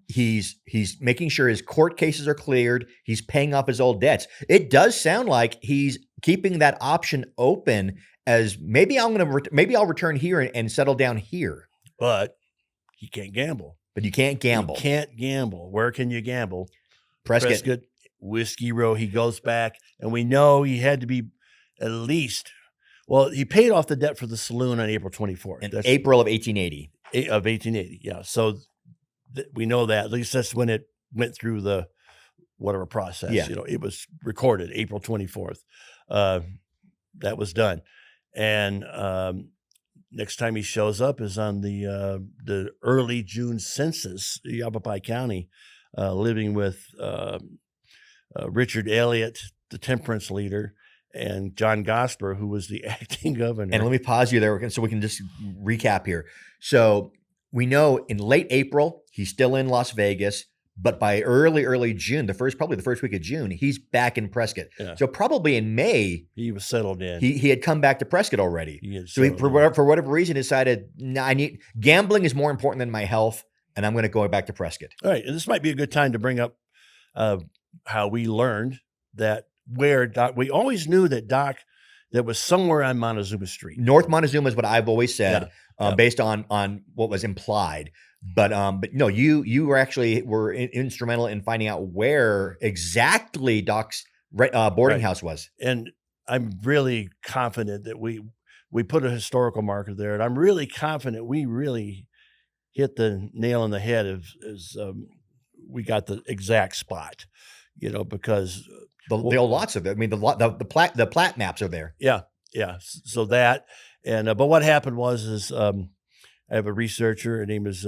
He's making sure his court cases are cleared. He's paying off his old debts. It does sound like he's keeping that option open as maybe I'll return here and settle down here. But he can't gamble. But you can't gamble. You can't gamble. Where can you gamble? Prescott, Whiskey Row. He goes back, and we know he had to be at least. Well, he paid off the debt for the saloon on April 24th. April of 1880. Of 1880, yeah. So. We know that. At least that's when it went through the whatever process. Yeah. It was recorded April 24th. That was done. And next time he shows up is on the early June census, Yavapai County, living with Richard Elliott, the Temperance Leader, and John Gosper, who was the acting governor. And let me pause you there so we can just recap here. So we know in late April, he's still in Las Vegas, but by early June, probably the first week of June, he's back in Prescott. Yeah. So probably in May, he was settled in. He had come back to Prescott already. For whatever reason, decided, gambling is more important than my health, and I'm going to go back to Prescott. All right, and this might be a good time to bring up how we learned that we always knew that Doc, that was somewhere on Montezuma Street. North Montezuma is what I've always said, based on what was implied. But no, you were instrumental in finding out where exactly Doc's boarding house was. And I'm really confident that we put a historical marker there, and I'm really confident we really hit the nail on the head as we got the exact spot, because the old lots of it. I mean, the plat maps are there. Yeah. So that, and but what happened was I have a researcher. Her name is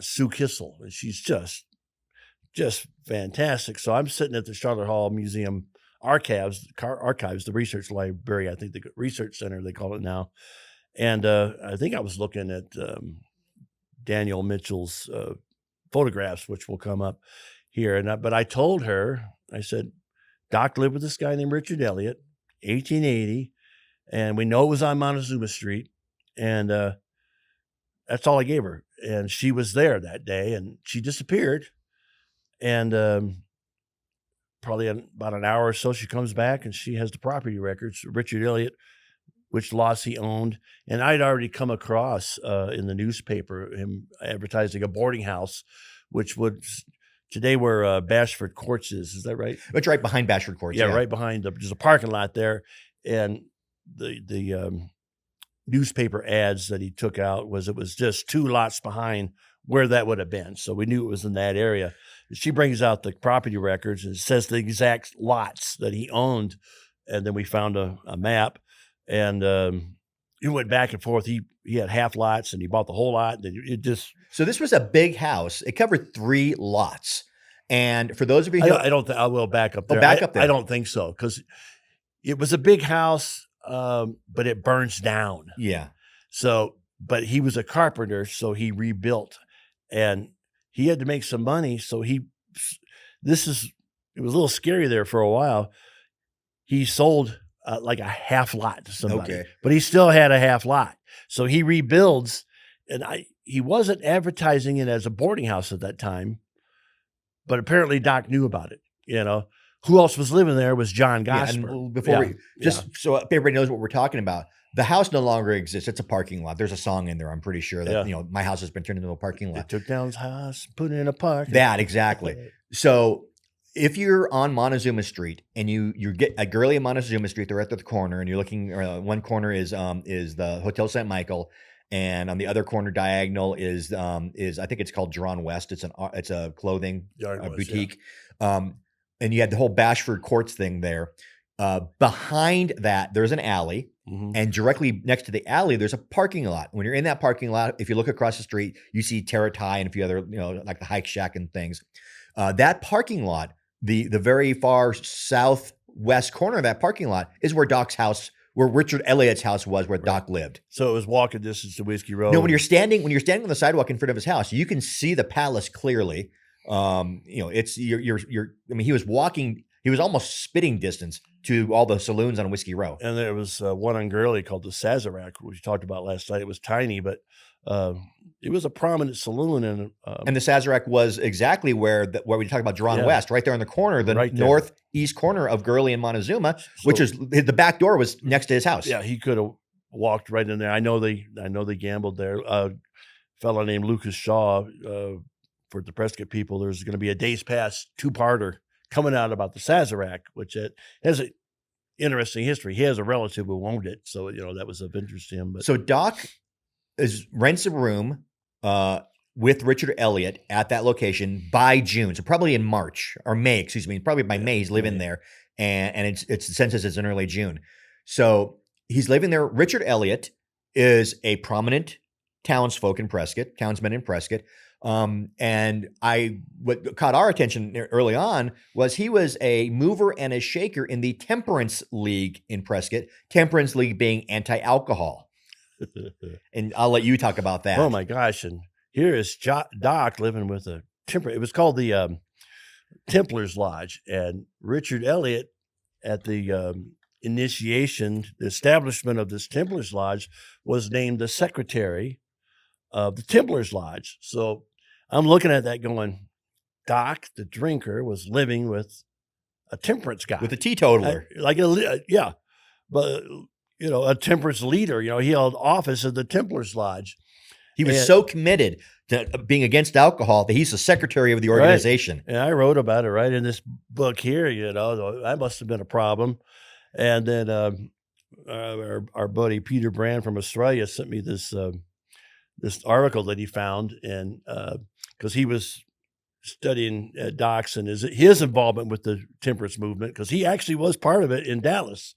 Sue Kissel, and she's just fantastic. So I'm sitting at the Charlotte Hall Museum archives, the research library, I think the research center they call it now, and I think I was looking at Daniel Mitchell's photographs, which will come up here. But I told her, I said, Doc lived with this guy named Richard Elliott, 1880, and we know it was on Montezuma Street, and that's all I gave her. And she was there that day, and she disappeared. And probably about an hour or so, she comes back, and she has the property records, Richard Elliott, which lots he owned. And I'd already come across in the newspaper him advertising a boarding house, which would today where Bashford Courts is that right? It's right behind Bashford Courts. Yeah, right behind. There's a parking lot there, and the newspaper ads that he took out it was just 2 lots behind where that would have been. So we knew it was in that area. She brings out the property records and it says the exact lots that he owned, and then we found a map, and he went back and forth. He had half lots, and he bought the whole lot. And it just so this was a big house. It covered 3 lots. And for those of you who I will back up there. Back up there. I don't think so, because it was a big house, but it burns down. Yeah. So, but he was a carpenter, so he rebuilt, and he had to make some money. So it was a little scary there for a while. He sold like a half lot to somebody, but he still had a half lot. So he rebuilds, and he wasn't advertising it as a boarding house at that time, but apparently Doc knew about it. Who else was living there was John Gosper. Yeah, so everybody knows what we're talking about. The house no longer exists. It's a parking lot. There's a song in there, I'm pretty sure, that my house has been turned into a parking lot. They took down his house, put it in a park. That, exactly. So if you're on Montezuma Street and you get a girly in Montezuma Street, they're at the corner, and you're looking. One corner is the Hotel St. Michael, and on the other corner diagonal is I think it's called Drawn West. It's a clothing boutique, and you had the whole Bashford Courts thing there. Behind that, there's an alley, and directly next to the alley, there's a parking lot. When you're in that parking lot, if you look across the street, you see Taratai and a few other, like the Hike Shack and things. That parking lot, the very far southwest corner of that parking lot, is where Doc's house, where Richard Elliott's house was, where Doc lived. So it was walking distance to Whiskey Road. No, when you're standing on the sidewalk in front of his house, you can see the palace clearly. It's he was walking. He was almost spitting distance to all the saloons on Whiskey Row. And there was one on Gurley called the Sazerac, which we talked about last night. It was tiny, but it was a prominent saloon. And the Sazerac was exactly where we talk about Drawn West, right there in the corner, northeast corner of Gurley and Montezuma, which is the back door was next to his house. Yeah, he could have walked right in there. I know they gambled there. A fellow named Lucas Shaw, for the Prescott people, there's going to be a Days Pass 2-parter coming out about the Sazerac, which it has an interesting history. He has a relative who owned it, so that was of interest to him. But so Doc rents a room with Richard Elliott at that location by June, so probably in March or May, excuse me. Probably by May he's living there, and it's the census is in early June, so he's living there. Richard Elliott is a prominent townsman in Prescott. And what caught our attention early on was he was a mover and a shaker in the Temperance League in Prescott, Temperance League being anti-alcohol. And I'll let you talk about that. Oh my gosh. And here is Doc living with a it was called the Templars Lodge, and Richard Elliott at the initiation, the establishment of this Templars Lodge, was named the secretary of the Templars Lodge. So I'm looking at that going, Doc, the drinker, was living with a temperance guy. With a teetotaler. But, a temperance leader. He held office at the Templars Lodge. He was so committed to being against alcohol that he's the secretary of the organization. Right. And I wrote about it right in this book here. That must have been a problem. And then our buddy Peter Brand from Australia sent me this article that he found, and because he was studying Doc's and his involvement with the temperance movement, because he actually was part of it in Dallas.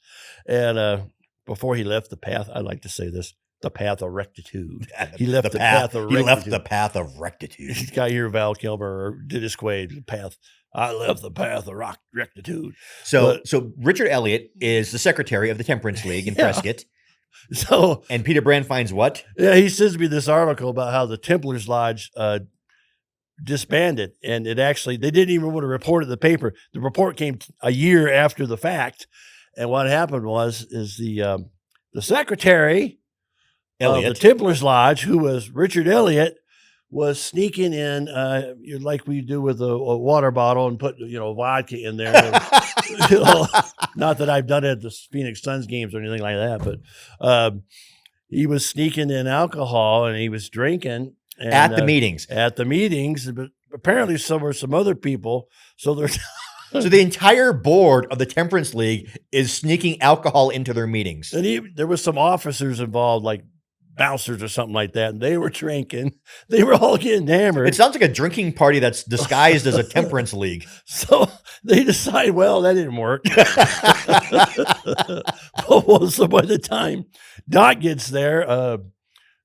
And before he left the path, I like to say this, the path of rectitude. He left the path of rectitude. He left the path of rectitude. This guy here, Val Kilmer, or Dennis Quaid, the path. I left the path of rectitude. So Richard Elliott is the secretary of the Temperance League in Prescott. And Peter Brand finds what? Yeah, he sends me this article about how the Templars Lodge disbanded, and they didn't even want to report it in the paper. The report came a year after the fact, and what happened is the secretary of the Templars Lodge, who was Richard Elliott, was sneaking in, like we do with a water bottle and put, vodka in there. Not that I've done it at the Phoenix Suns games or anything like that, but he was sneaking in alcohol and he was drinking. And, at the meetings. At the meetings, but apparently so were some other people. So there's... So the entire board of the Temperance League is sneaking alcohol into their meetings. And there was some officers involved, like bouncers or something like that, and they were drinking. They were all getting hammered. It sounds like a drinking party that's disguised as a temperance league. So they decide, well, that didn't work. So by the time Doc gets there,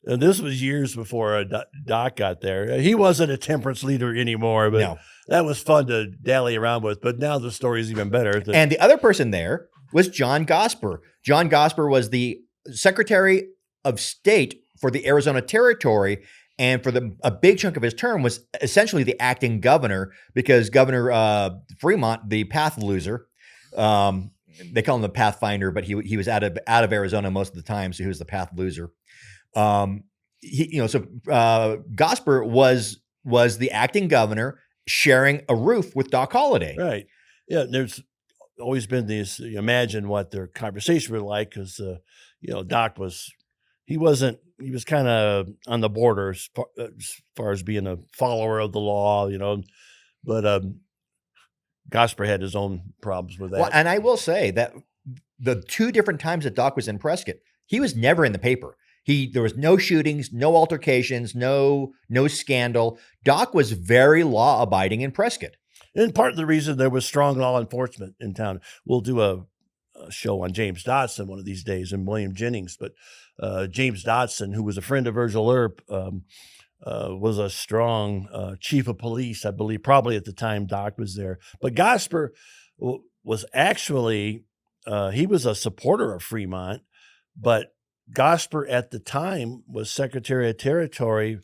and this was years before Doc got there, he wasn't a temperance leader anymore, but no. That was fun to dally around with. But now the story is even better. And the other person there was John Gosper. John Gosper was the Secretary of State for the Arizona Territory, and for a big chunk of his term was essentially the acting governor, because Governor Fremont, the path loser, they call him the Pathfinder, but he was out of Arizona most of the time, so he was the path loser. Gosper was the acting governor, sharing a roof with Doc Holliday. Right. Yeah. There's always been these. You imagine what their conversation was like, because Doc was. He was kind of on the border as far as being a follower of the law, but Gosper had his own problems with that. Well, and I will say that the two different times that Doc was in Prescott, he was never in the paper. There was no shootings, no altercations, no scandal. Doc was very law abiding in Prescott. And part of the reason there was strong law enforcement in town. We'll do a show on James Dodson one of these days, and William Jennings, but James Dodson, who was a friend of Virgil Earp, was a strong chief of police, I believe, probably at the time Doc was there. But Gosper was actually, he was a supporter of Fremont, but Gosper at the time was Secretary of Territory,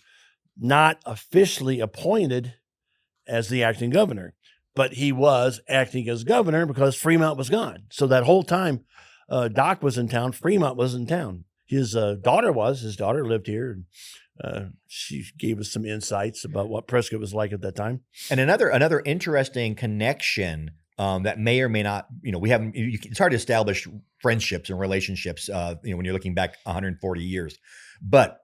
not officially appointed as the acting governor, but he was acting as governor because Fremont was gone. So that whole time Doc was in town, Fremont was in town. His daughter lived here. And, she gave us some insights about what Prescott was like at that time. And another interesting connection that may or may not, it's hard to establish friendships and relationships, when you're looking back 140 years. But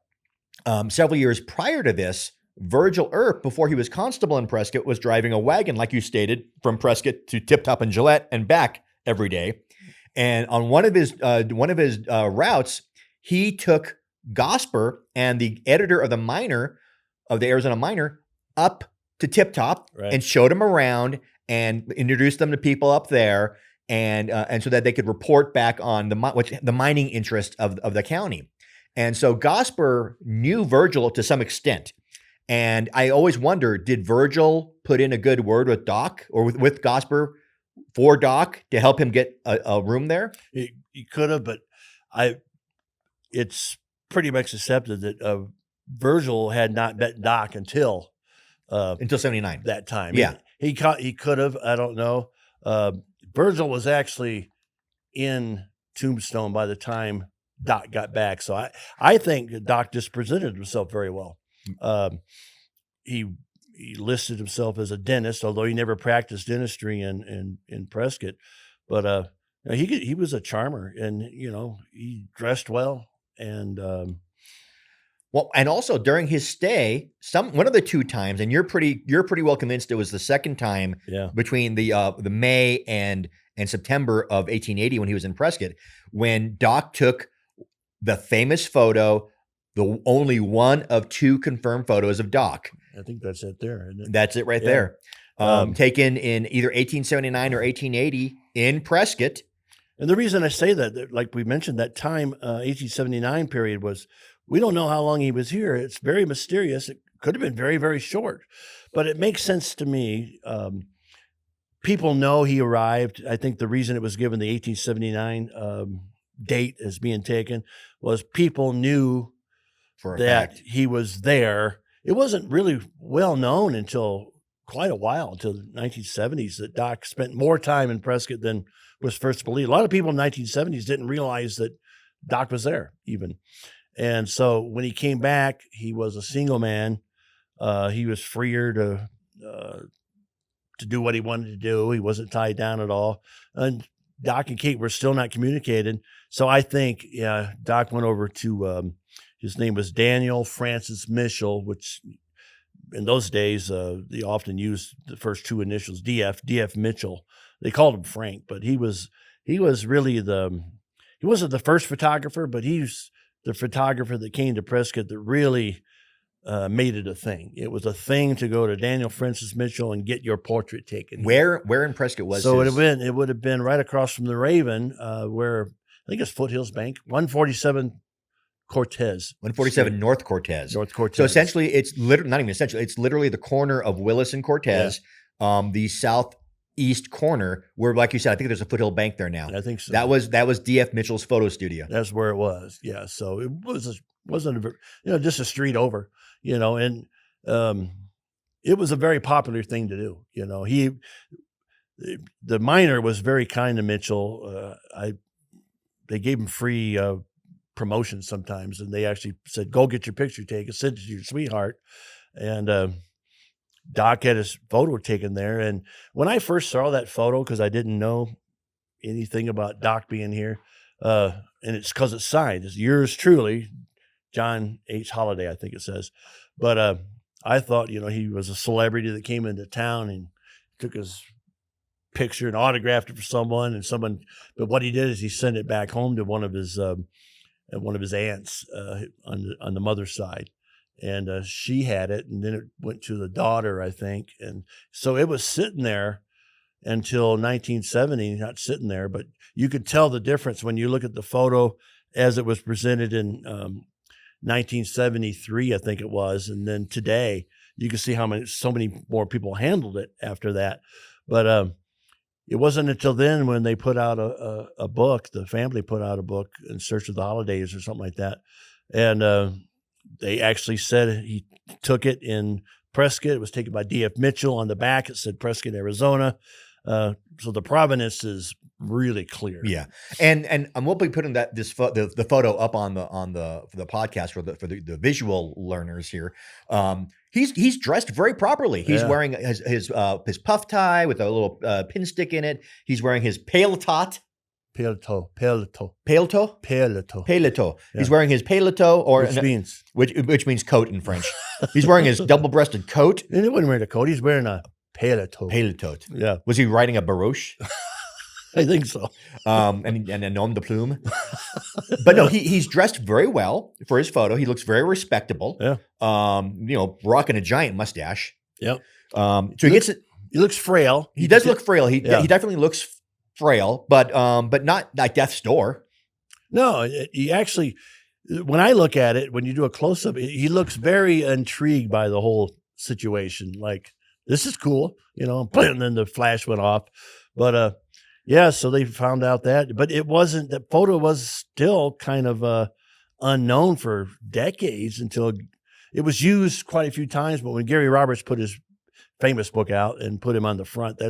several years prior to this, Virgil Earp, before he was constable in Prescott, was driving a wagon, like you stated, from Prescott to Tip Top and Gillette and back every day. And on one of his routes, he took Gosper and the editor of the Arizona Miner up to Tip Top, right, and showed him around and introduced them to people up there, and so that they could report back on the mining interest of the county. And so Gosper knew Virgil to some extent. And I always wonder, did Virgil put in a good word with Doc or with Gosper for Doc to help him get a room there? He could have, but it's pretty much accepted that Virgil had not met Doc until 79 that time. Yeah. He could have, I don't know. Virgil was actually in Tombstone by the time Doc got back. So I think Doc just presented himself very well. He listed himself as a dentist, although he never practiced dentistry in Prescott. But he was a charmer, and he dressed well, and well, and also during his stay, one of the 2 times, and you're pretty well convinced it was the second time between the May and September of 1880 when he was in Prescott, when Doc took the famous photo, the only one of 2 confirmed photos of Doc. I think that's it there. Isn't it? That's it right there. Taken in either 1879 or 1880 in Prescott. And the reason I say that, like we mentioned, that time, 1879 period we don't know how long he was here. It's very mysterious. It could have been very, very short, but it makes sense to me. People know he arrived. I think the reason it was given the 1879 date as being taken was people knew for a that fact he was there. It wasn't really well known until quite a while, until the 1970s, that Doc spent more time in Prescott than was first believed. A lot of people in the 1970s didn't realize that Doc was there even. And so when he came back, he was a single man. He was freer to do what he wanted to do. He wasn't tied down at all. And Doc and Kate were still not communicating. So I think Doc went over to, his name was Daniel Francis Mitchell, which in those days, they often used the first 2 initials, DF Mitchell. They called him Frank, but he was really he wasn't the first photographer, but he's the photographer that came to Prescott that really made it a thing. It was a thing to go to Daniel Francis Mitchell and get your portrait taken. Where in Prescott was so it would have been right across from the Raven, where I think it's Foothills Bank, 147 Cortez. 147 North Cortez. North Cortez. So essentially, it's literally not even essentially. It's literally the corner of Willis and Cortez, the southeast corner, where, like you said, I think there's a Foothill Bank there now. I think so. That was D.F. Mitchell's photo studio. That's where it was. Yeah. So it wasn't just a street over. And it was a very popular thing to do. The miner was very kind to Mitchell. They gave him free promotions sometimes, and they actually said, "Go get your picture taken, send it to your sweetheart." And Doc had his photo taken there. And when I first saw that photo, because I didn't know anything about Doc being here, and it's because it's signed, it's yours truly, John H. Holliday, I think it says. But I thought, he was a celebrity that came into town and took his picture and autographed it for someone, but what he did is he sent it back home to one of his aunts on the mother's side. And she had it, and then it went to the daughter, I think. And so it was sitting there until 1970, not sitting there, but you could tell the difference when you look at the photo as it was presented in 1973, I think it was. And then today, you can see so many more people handled it after that. But it wasn't until then when they put out a book, the family put out a book, In Search of the Holidays or something like that. And they actually said he took it in Prescott. It was taken by D.F. Mitchell. On the back, it said Prescott, Arizona. So the provenance is really clear. Yeah, and we'll be putting the photo up on the podcast for the visual learners here. He's dressed very properly. He's wearing his puff tie with a little pin stick in it. He's wearing his paletot. Paletot. Yeah. He's wearing his paletot, which means coat in French. He's wearing his double-breasted coat. And he wasn't wearing a coat. He's wearing a paletot. Yeah. Was he riding a barouche? I think so. And a nom de plume. But no, he's dressed very well for his photo. He looks very respectable. Yeah. Rocking a giant mustache. Yep. So he gets it. He looks frail. He does look frail. He definitely looks frail, but not like death's door. No, he actually, when I look at it, when you do a close up, he looks very intrigued by the whole situation. Like, this is cool, and then the flash went off. But yeah, so they found out that, but it wasn't, that photo was still kind of unknown for decades until it was used quite a few times. But when Gary Roberts put his famous book out and put him on the front,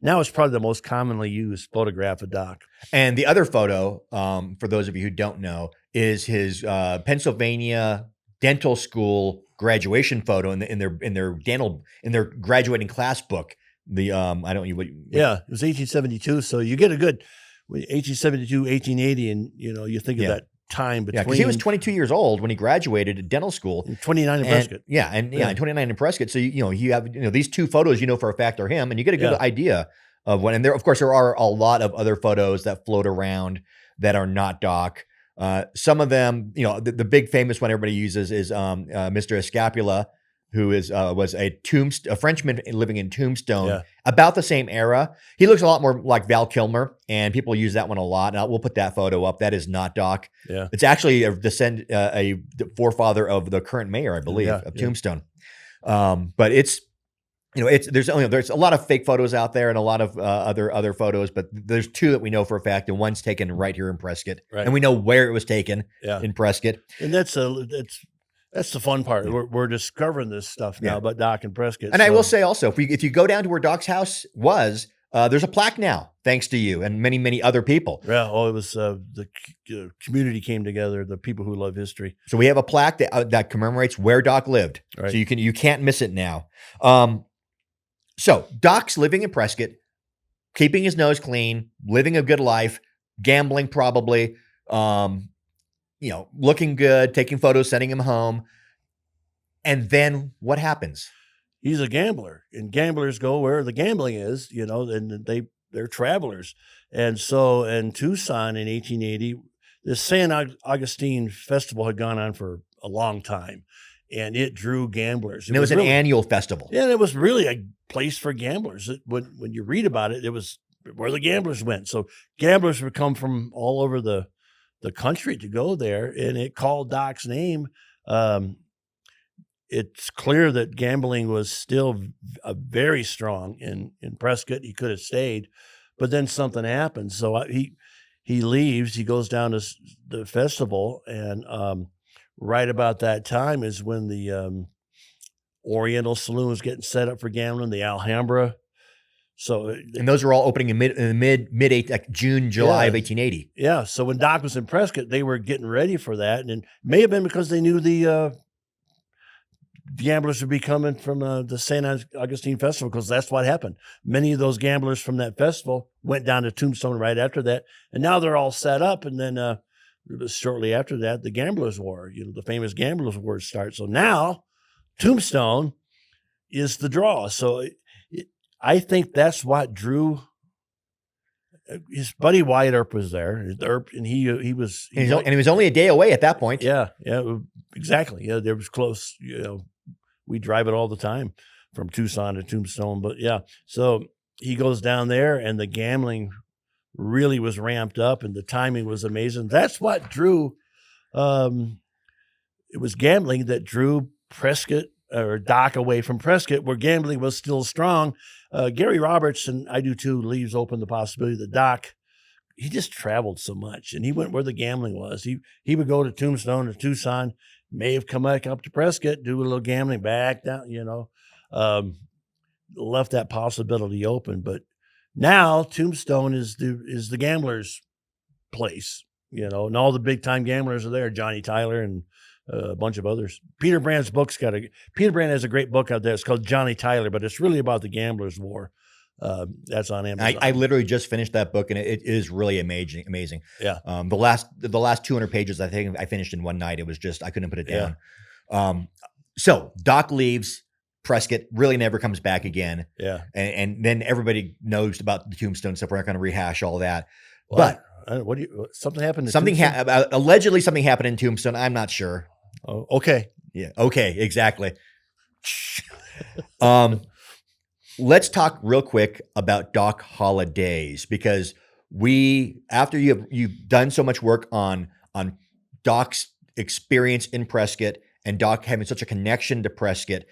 now it's probably the most commonly used photograph of Doc. And the other photo, for those of you who don't know, is his Pennsylvania dental school graduation photo in their graduating class book. It was 1872. So you get a good 1872, 1880, and you think of that time between. Yeah, because he was 22 years old when he graduated at dental school. 29 in Prescott. And 29 in Prescott. So you have these two photos for a fact are him, and you get a good idea of when. And there, of course, there are a lot of other photos that float around that are not Doc. Some of them, the big famous one everybody uses is Mr. Escapula, who was a Frenchman living in Tombstone, about the same era. He looks a lot more like Val Kilmer, and people use that one a lot. And we'll put that photo up. That is not Doc. Yeah, it's actually a forefather of the current mayor, I believe, of Tombstone. But it's there's a lot of fake photos out there and a lot of other photos, but there's two that we know for a fact, and one's taken right here in Prescott, and we know where it was taken in Prescott. And that's the fun part. We're discovering this stuff now about Doc and Prescott. And I will say also, if you go down to where Doc's house was, there's a plaque now, thanks to you and many, many other people. Yeah, it was the community came together, the people who love history. So we have a plaque that commemorates where Doc lived. Right. So you can't miss it now. So Doc's living in Prescott, keeping his nose clean, living a good life, gambling probably, looking good, taking photos, sending him home. And then what happens? He's a gambler, and gamblers go where the gambling is, and they're travelers. And so in Tucson in 1880, the San Augustine Festival had gone on for a long time, and it drew gamblers. And it was an annual festival. Yeah, it was really a place for gamblers. When you read about it, it was where the gamblers went. So gamblers would come from all over the country to go there, and it called Doc's name. It's clear that gambling was still very strong in Prescott. He could have stayed, but then something happened. So he leaves. He goes down to the festival, and right about that time is when the Oriental Saloon was getting set up for gambling, the Alhambra. So, and those were all opening in June, July of 1880. Yeah. So when Doc was in Prescott, they were getting ready for that, and it may have been because they knew the gamblers would be coming from the San Augustine Festival, because that's what happened. Many of those gamblers from that festival went down to Tombstone right after that, and now they're all set up. And then shortly after that, the Gamblers' War, the famous Gamblers' War starts. So now Tombstone is the draw. So I think that's what drew. His buddy Wyatt Earp was there. Earp, and he was only a day away at that point. Yeah, exactly. Yeah, there was close. We drive it all the time from Tucson to Tombstone. But yeah, so he goes down there, and the gambling really was ramped up, and the timing was amazing. That's what drew. It was gambling that drew Prescott or Doc away from Prescott, where gambling was still strong. Gary Roberts, and I do too, leaves open the possibility that Doc, he just traveled so much, and he went where the gambling was. He would go to Tombstone or Tucson, may have come back up to Prescott, do a little gambling, back down, left that possibility open. But now Tombstone is the gamblers' place, and all the big time gamblers are there. Johnny Tyler and a bunch of others. Peter Brand's book's Peter Brand has a great book out there. It's called Johnny Tyler, but it's really about the Gamblers' War. That's on Amazon. I literally just finished that book, and it is really amazing. Yeah. The last 200 pages, I think I finished in one night. It was just, I couldn't put it down. Yeah. So Doc leaves Prescott, really never comes back again. Yeah. And then everybody knows about the Tombstone stuff. We're not going to rehash all that. Well, but something happened to something allegedly something happened in Tombstone. I'm not sure. Oh, okay. Yeah. Okay. Exactly. Let's talk real quick about Doc Hollidays, because after you've done so much work on Doc's experience in Prescott and Doc having such a connection to Prescott.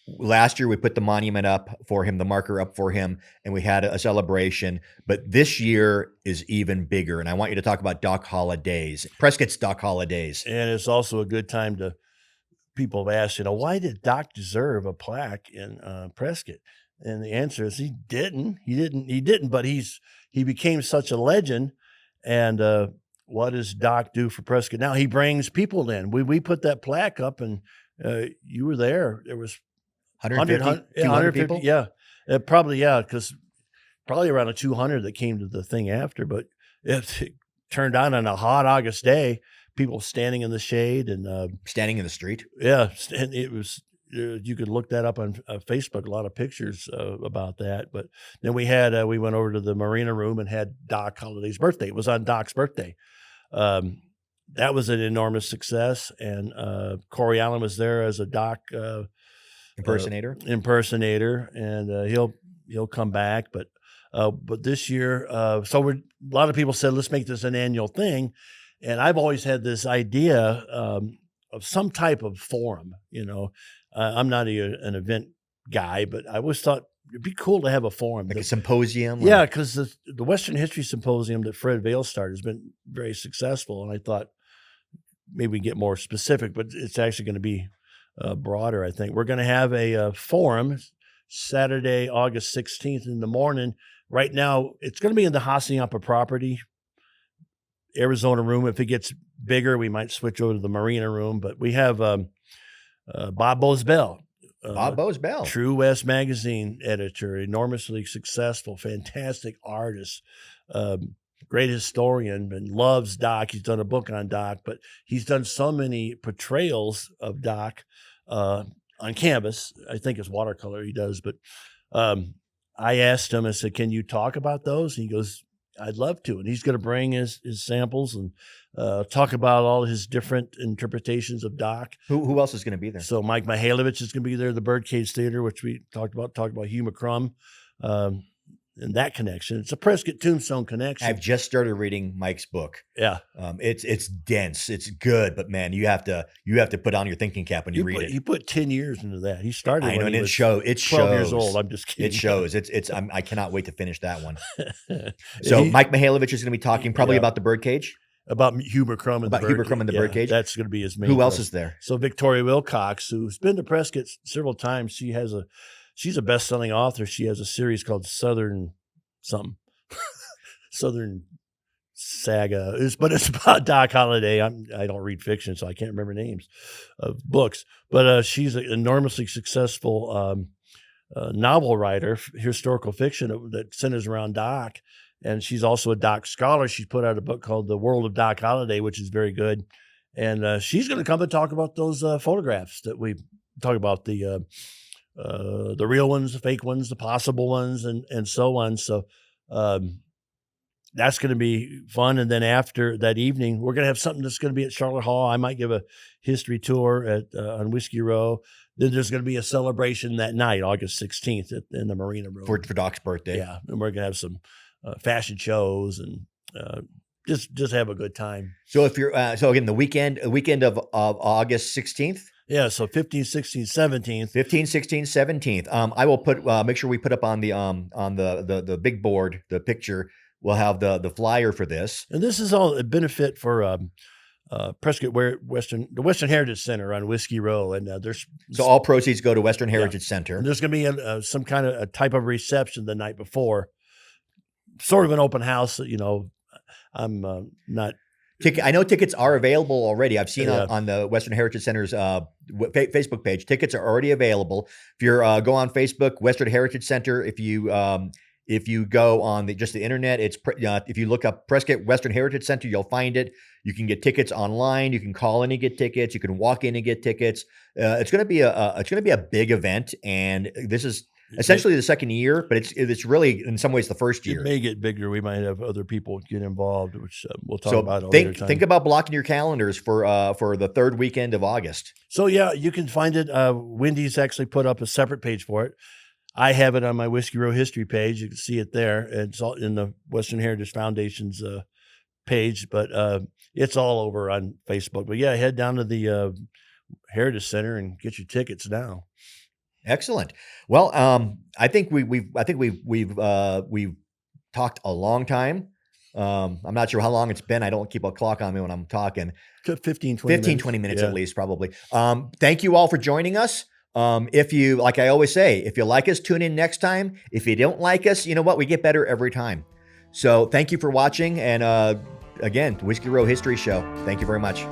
Last year we put the monument up for him, the marker up for him, and we had a celebration. But this year is even bigger, and I want you to talk about Doc Holidays, Prescott's Doc Holidays. And it's also a good time to, people have asked, why did Doc deserve a plaque in Prescott? And the answer is he didn't, but he became such a legend. And what does Doc do for Prescott? Now he brings people in. We put that plaque up, and you were there. There was 150, 200 people? Yeah. Probably, yeah, because probably around 200 that came to the thing after. But it turned on a hot August day, people standing in the shade and standing in the street. Yeah, and it was. You could look that up on Facebook. A lot of pictures about that. But then we went over to the Marina Room and had Doc Holliday's birthday. It was on Doc's birthday. That was an enormous success, and Corey Allen was there as a Doc impersonator, and he'll come back. But this year, so a lot of people said, let's make this an annual thing, and I've always had this idea of some type of forum. I'm not an event guy, but I always thought it'd be cool to have a forum, like a symposium. Yeah, because the Western History Symposium that Fred Vail started has been very successful, and I thought maybe we get more specific, but it's actually going to be broader. I think we're going to have a forum Saturday, August 16th in the morning. Right now, it's going to be in the Hacienda property, Arizona room. If it gets bigger, we might switch over to the Marina Room. But we have Bob Bosbell. Bob Bosbell. True West magazine editor, enormously successful, fantastic artist, great historian, and loves Doc. He's done a book on Doc, but he's done so many portrayals of Doc on canvas. I think it's watercolor he does. But I asked him, I said, can you talk about those? And he goes, I'd love to. And he's going to bring his samples and talk about all his different interpretations of Doc. Who else is going to be there? So Mike Mihailovich is going to be there, the Birdcage Theater, which we talked about Hugh McCrum, and that connection. It's a Prescott Tombstone connection. I've just started reading Mike's book. Yeah. It's dense. It's good, but man, you have to put on your thinking cap when you read it. He put 10 years into that. He started I know, when and he it was 12 shows. years old. I'm just kidding. It shows. I cannot wait to finish that one. So Mike Mihailovich is going to be talking probably about the Birdcage. About Hugh McCrum and the Birdcage. That's going to be his main. Who else is there? So Victoria Wilcox, who's been to Prescott several times. She's a best-selling author. She has a series called Southern Saga. But it's about Doc Holliday. I don't read fiction, so I can't remember names of books. But she's an enormously successful novel writer, historical fiction that centers around Doc. And she's also a Doc scholar. She's put out a book called The World of Doc Holliday, which is very good. And she's going to come and talk about those photographs that we talk about, the real ones, the fake ones, the possible ones, and so on. So that's going to be fun. And then after that evening, we're going to have something that's going to be at Charlotte Hall. I might give a history tour on Whiskey Row. Then there's going to be a celebration that night, August 16th, in the Marina Room. For Doc's birthday. Yeah, and we're going to have some fashion shows and just have a good time. So if you're so again, the weekend of August 16th. Yeah, so 15, 16, 17th. 15, 16, 17th. I will put make sure we put up on the big board the picture. We'll have the flyer for this. And this is all a benefit for Prescott the Western Heritage Center on Whiskey Row, and so all proceeds go to Western Heritage Center. And there's going to be some kind of a type of reception the night before. Sort of an open house, I'm not. I know tickets are available already. I've seen on the Western Heritage Center's Facebook page. Tickets are already available. If you're go on Facebook, Western Heritage Center. If you go on the internet, it's if you look up Prescott Western Heritage Center, you'll find it. You can get tickets online. You can call in and get tickets. You can walk in and get tickets. It's going to be a big event, and this is essentially the second year, but it's really in some ways the first year. It may get bigger. We might have other people get involved, which we'll talk about. Think about blocking your calendars for the third weekend of August. So yeah, you can find it. Wendy's actually put up a separate page for it. I have it on my Whiskey Row history page. You can see it there. It's all in the Western Heritage Foundation's page, but it's all over on Facebook. But yeah, head down to the Heritage Center and get your tickets now. Excellent. Well, I think we've talked a long time. I'm not sure how long it's been. I don't keep a clock on me when I'm talking. 15, 20 minutes yeah. at least, probably. Thank you all for joining us. If you, like I always say, if you like us, tune in next time. If you don't like us, you know what? We get better every time. So thank you for watching. And again, Whiskey Row History Show. Thank you very much.